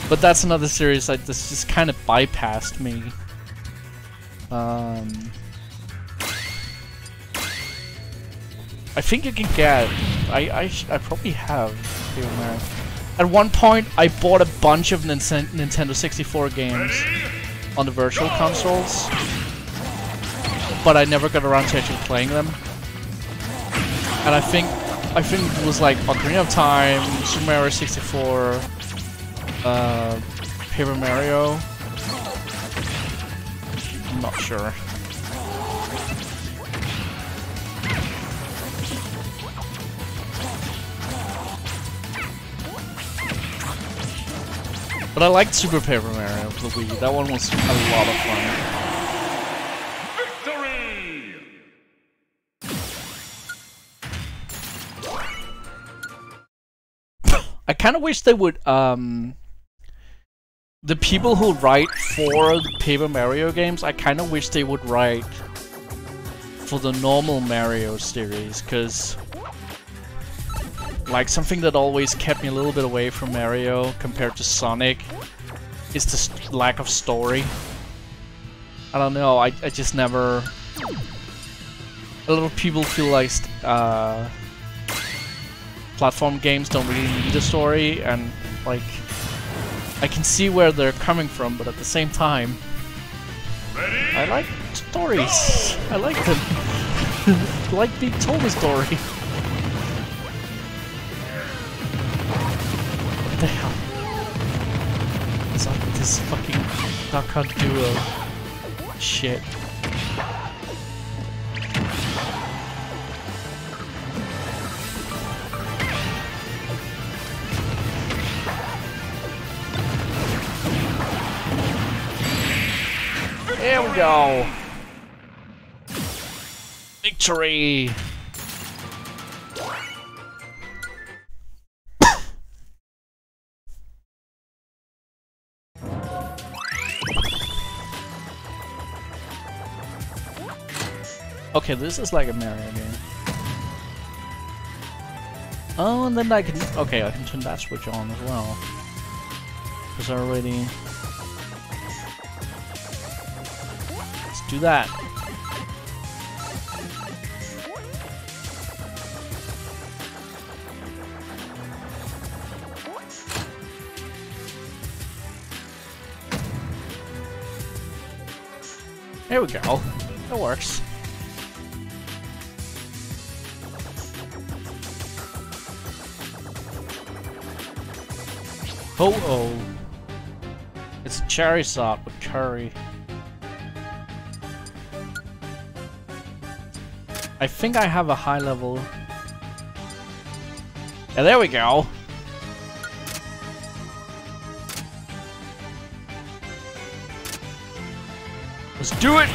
But that's another series like this just kind of bypassed me. I think you can get... I probably have Paper Mario. At one point, I bought a bunch of Nintendo 64 games on the virtual consoles, but I never got around to actually playing them. And I think it was like Ocarina of Time, Super Mario 64, Paper Mario. I'm not sure. But I liked Super Paper Mario for the Wii. That one was a lot of fun. I kind of wish they would, the people who write for the Paper Mario games, I kind of wish they would write for the normal Mario series, because like something that always kept me a little bit away from Mario compared to Sonic is the lack of story. I don't know, I just never... A lot of people feel like platform games don't really need a story, and like I can see where they're coming from, but at the same time I like stories. I like them. I like being told a story. What the hell? It's like this fucking Duck Hunt duo shit. There we go! Victory! Okay, this is like a Mario game. Oh, and then I can... Okay, I can turn that switch on as well. Because I already... Let's do that. There we go. That works. Oh, it's a cherry sop with curry. I think I have a high level. Yeah, there we go. Let's do it!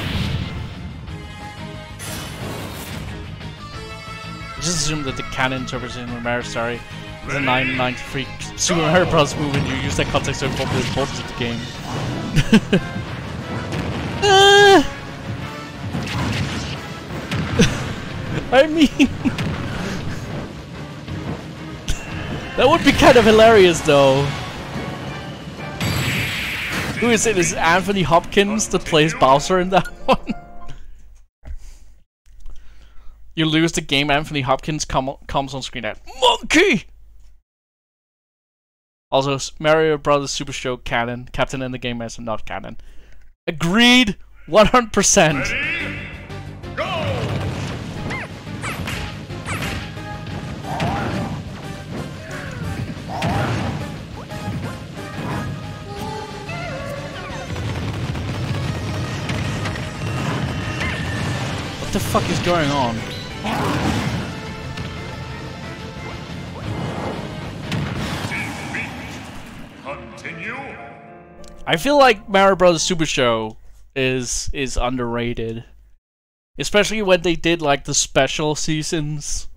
Just assume that the canon interpretation of Mario Story is a 993 Super Mario Bros. Move, and you use that context to incorporate the importance of the game. I mean... that would be kind of hilarious, though. Who is it? Is it Anthony Hopkins that plays Bowser in that one? You lose the game, Anthony Hopkins comes on screen at Monkey! Also, Mario Brothers Super Show canon. Captain in the Game Master not canon. Agreed! 100%! Ready? Go! What the fuck is going on? Continue. I feel like Mario Bros. Super Show is underrated. Especially when they did like the special seasons.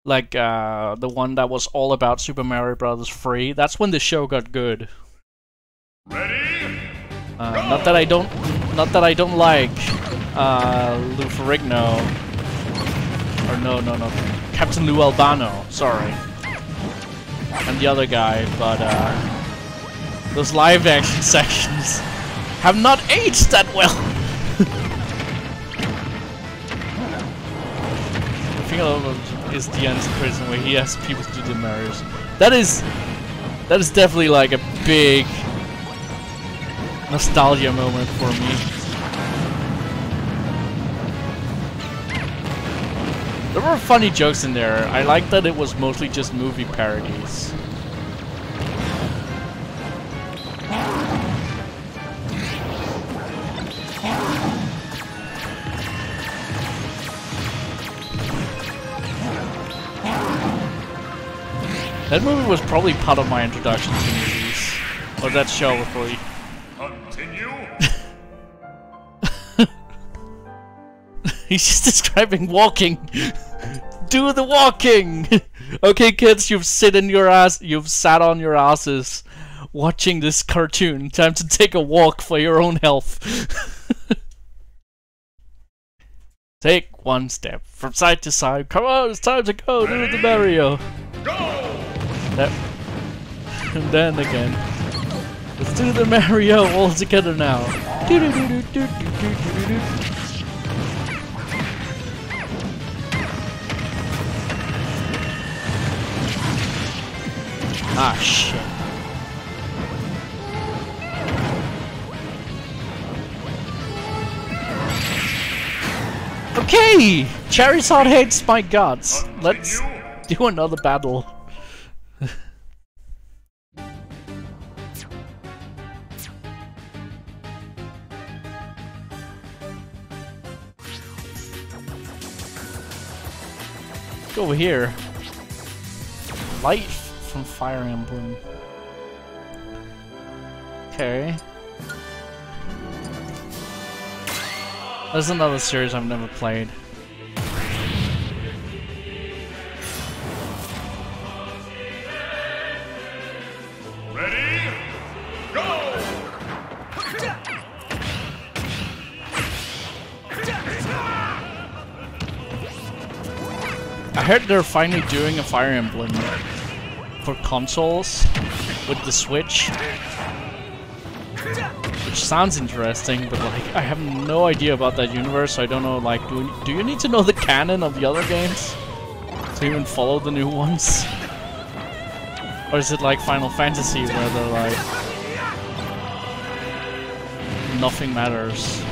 like the one that was all about Super Mario Brothers 3. That's when the show got good. Ready? Not that I don't like Lou Ferrigno, or no, Captain Lou Albano. Sorry, and the other guy, but those live action sections have not aged that well. I think is the end of prison where he has people to do the Marios. That is definitely like a big nostalgia moment for me. There were funny jokes in there. I like that it was mostly just movie parodies. That movie was probably part of my introduction to movies. Or that show before you. Continue. He's just describing walking. Do the walking. Okay, kids, you've sat on your asses watching this cartoon. Time to take a walk for your own health. Take one step from side to side. Come on, it's time to go. Do the Mario. Go. And then again. Let's do the Mario all together now. Ah, shit. Okay! Charizard hates my guts. Let's do another battle. Over here. Life from Fire Emblem. Okay. There's another series I've never played. Ready? Go! I heard they're finally doing a Fire Emblem for consoles with the Switch, which sounds interesting, but like I have no idea about that universe, so I don't know, like, do you need to know the canon of the other games to even follow the new ones? Or is it like Final Fantasy where they're like nothing matters?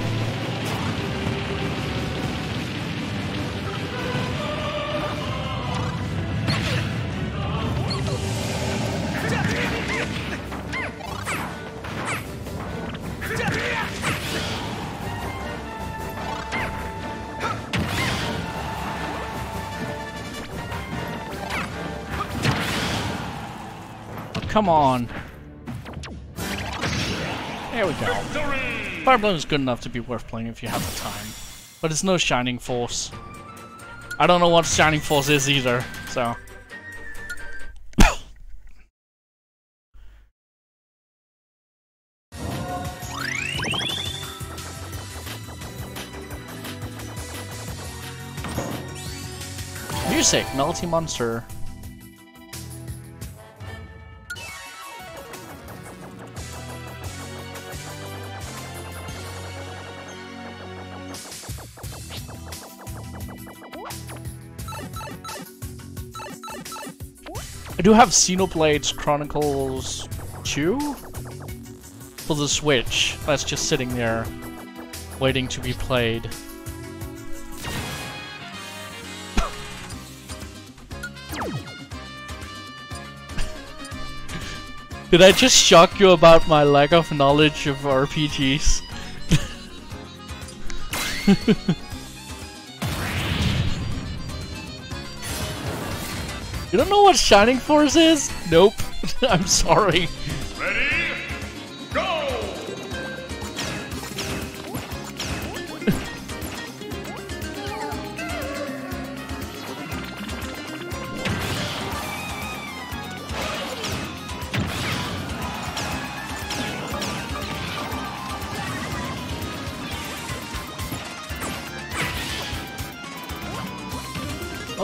Come on. There we go. Fire Emblem is good enough to be worth playing if you have the time. But it's no Shining Force. I don't know what Shining Force is either, so. Music, Melty Monster. I do have Xenoblade Chronicles 2 for the Switch. That's just sitting there, waiting to be played. Did I just shock you about my lack of knowledge of RPGs? You don't know what Shining Force is? Nope. I'm sorry. Ready? Go!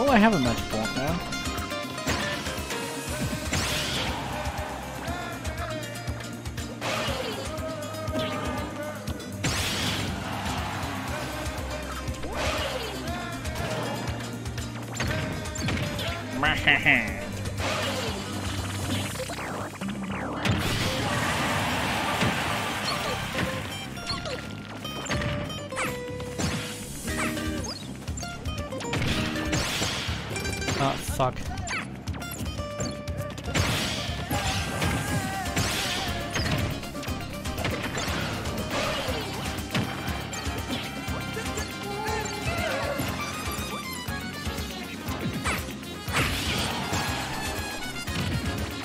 Oh, I have a magic wand now. Oh, fuck.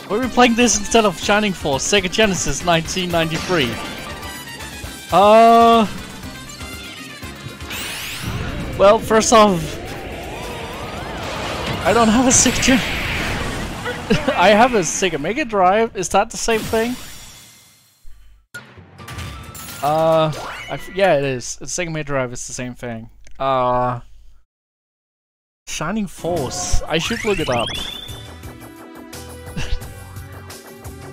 Why are we playing this instead of Shining Force? Sega Genesis 1993. Well, first off, I don't have a Sega. I have a Sega Mega Drive. Is that the same thing? Yeah, it is. It's Sega Mega Drive. It's the same thing. Shining Force. I should look it up.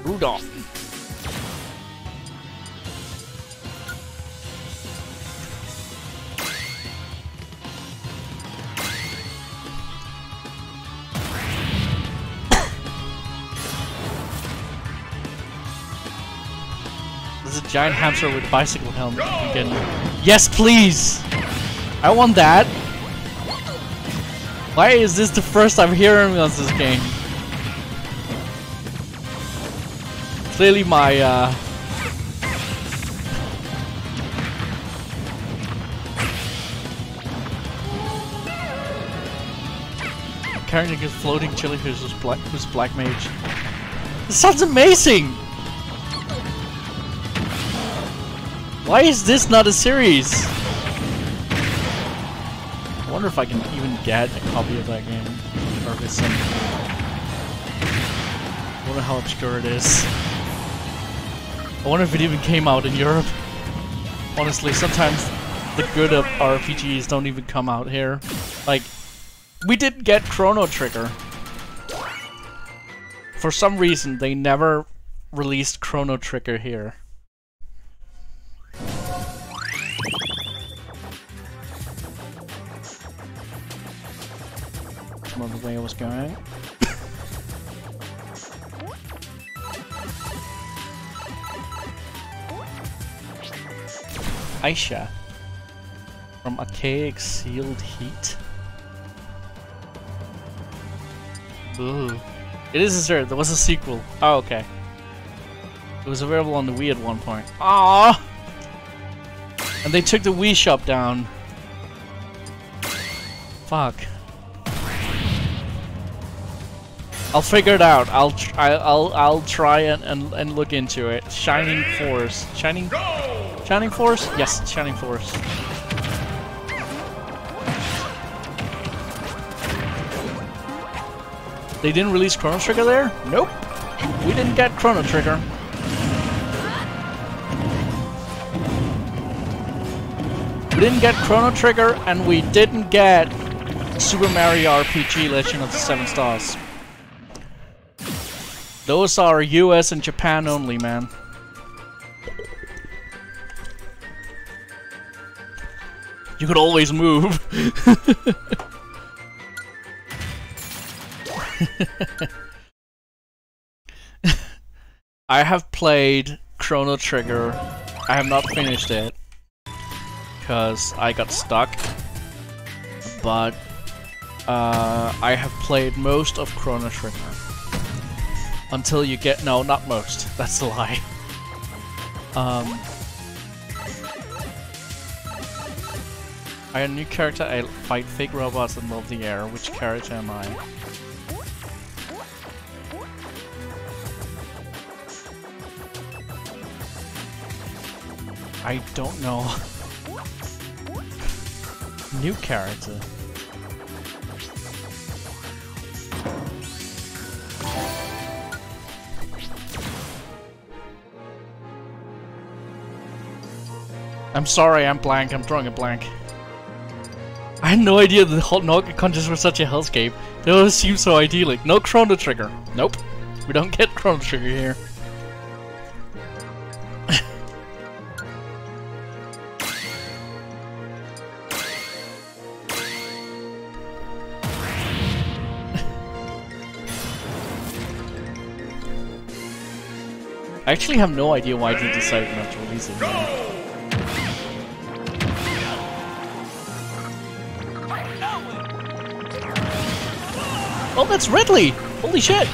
Rudolph. There's a giant hamster with a bicycle helmet. You can get. Yes, please! I want that! Why is this the first I'm hearing of this game? Clearly my, carrying a floating jellyfish who's black mage. This sounds amazing! Why is this not a series? I wonder if I can even get a copy of that game. Or if it's some... I wonder how obscure it is. I wonder if it even came out in Europe. Honestly, sometimes the good RPGs don't even come out here. Like, we didn't get Chrono Trigger. For some reason, they never released Chrono Trigger here. That's not the way I was going. Aisha from Archaic Sealed Heat. Ooh. It is a series. There was a sequel. Oh, okay. It was available on the Wii at one point. Ah! And they took the Wii shop down. Fuck. I'll figure it out. I'll try and look into it. Shining Force. Shining Force? Yes, Shining Force. They didn't release Chrono Trigger there? Nope. We didn't get Chrono Trigger. We didn't get Chrono Trigger, and we didn't get Super Mario RPG Legend of the Seven Stars. Those are US and Japan only, man. You could always move. I have played Chrono Trigger. I have not finished it because I got stuck. But I have played most of Chrono Trigger until you get not most. That's a lie. I had a new character. I fight fake robots and love the air. Which character am I? I don't know. New character. I'm sorry, I'm blank. I'm drawing a blank. I had no idea the hot Noggin contests were such a hellscape. They always seem so idyllic. No Chrono Trigger. Nope. We don't get Chrono Trigger here. I actually have no idea why they decided not to release it. Oh, that's Ridley! Holy shit!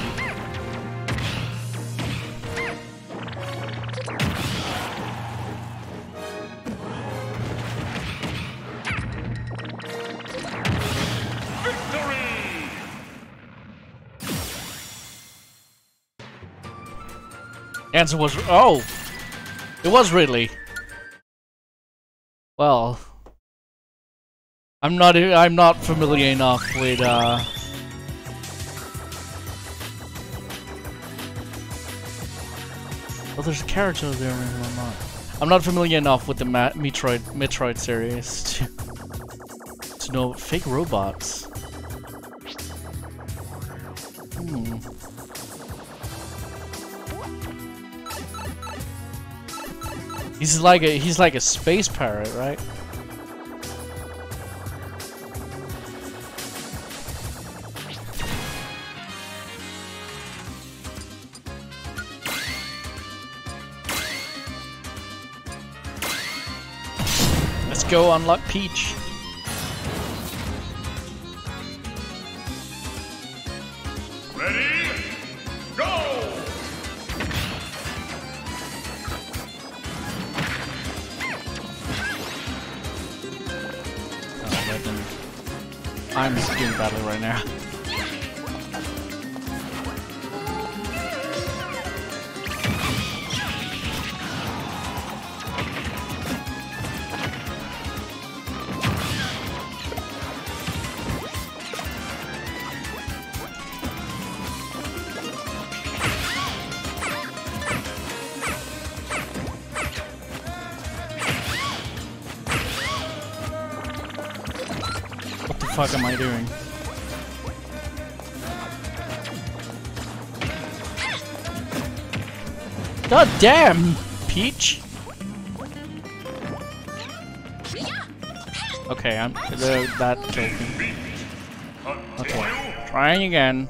Answer was oh, it was Ridley. Well, I'm not familiar enough with oh, there's a character there. I'm not familiar enough with the Metroid series to know fake robots. He's like a space pirate, right? Let's go unlock Peach. Ready? Go! I'm just doing battle right now. What the fuck am I doing? God damn, Peach! Okay, that killed me. Okay, trying again.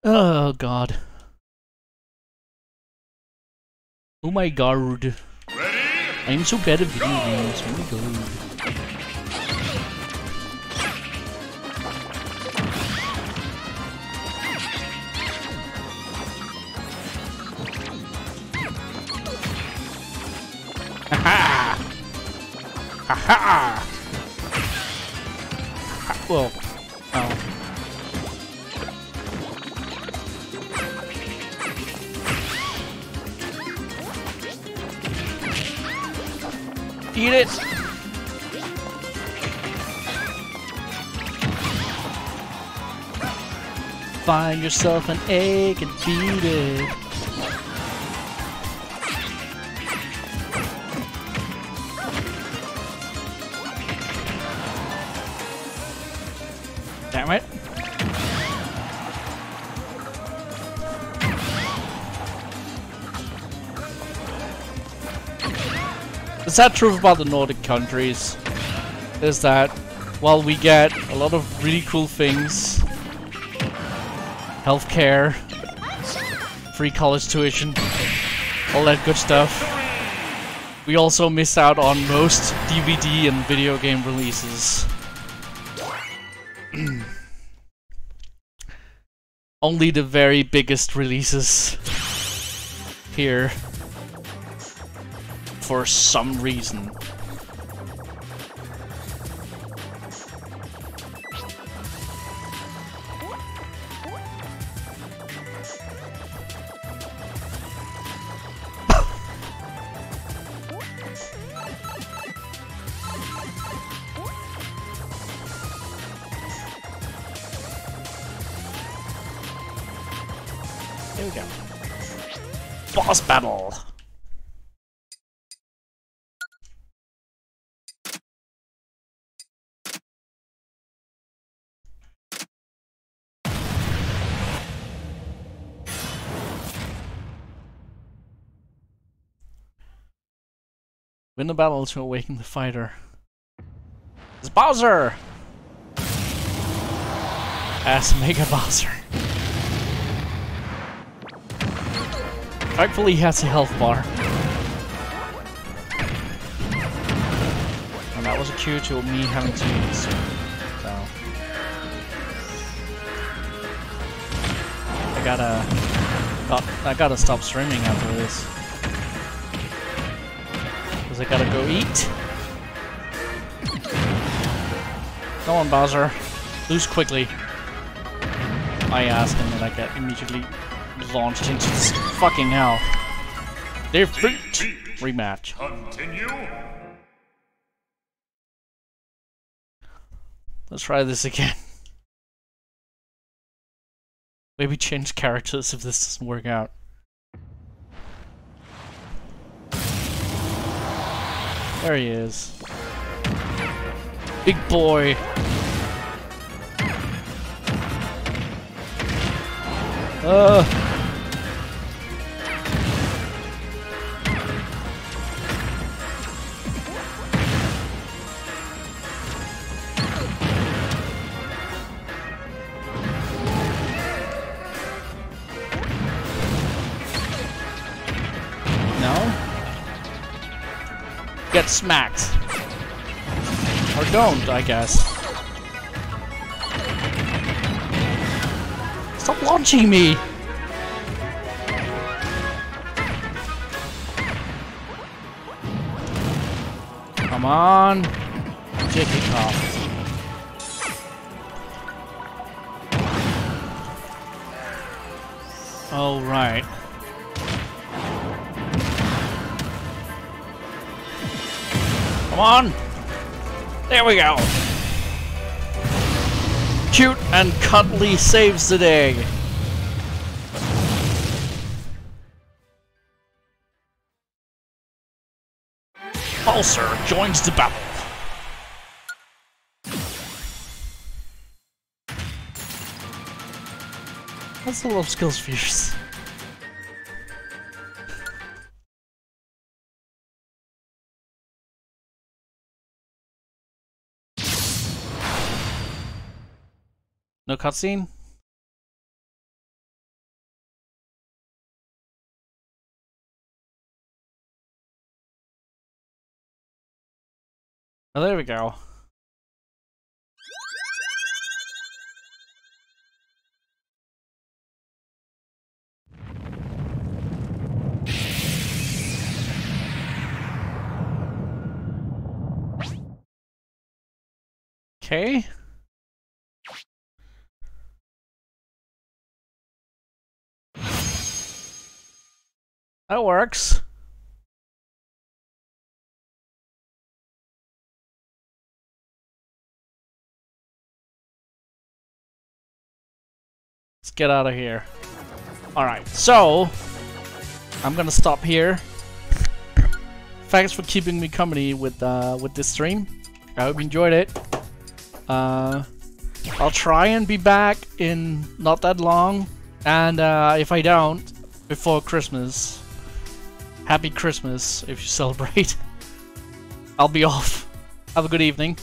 Oh god. Oh my god. I'm so bad at video games. Oh my god. Haha! Haha! Well, oh. Eat it! Find yourself an egg and beat it. Damn it. The sad truth about the Nordic countries is that while we get a lot of really cool things, healthcare, free college tuition, all that good stuff, we also miss out on most DVD and video game releases. Only the very biggest releases here. For some reason. Here we go. Boss battle! Win the battle to awaken the fighter. It's Bowser! As Mega Bowser. Thankfully he has a health bar. And that was a cue to me having to use. So I gotta stop streaming after this. Cause I gotta go eat. Come on, Bowser. Lose quickly. I asked him and I got immediately launched into this fucking hell. Defeat! Rematch. Continue. Let's try this again. Maybe change characters if this doesn't work out. There he is. Big boy. No? Get smacked. Or don't, I guess. Stop launching me! Come on! Jiggly off. Oh, right. Come on! There we go! Cute and cuddly saves the day! Pulsar joins the battle! That's a lot of skill spheres. No cutscene? Oh, there we go. Okay. That works. Let's get out of here. Alright, so I'm gonna stop here. Thanks for keeping me company with this stream. I hope you enjoyed it. I'll try and be back in not that long, and if I don't, before Christmas. Happy Christmas if you celebrate. I'll be off. Have a good evening.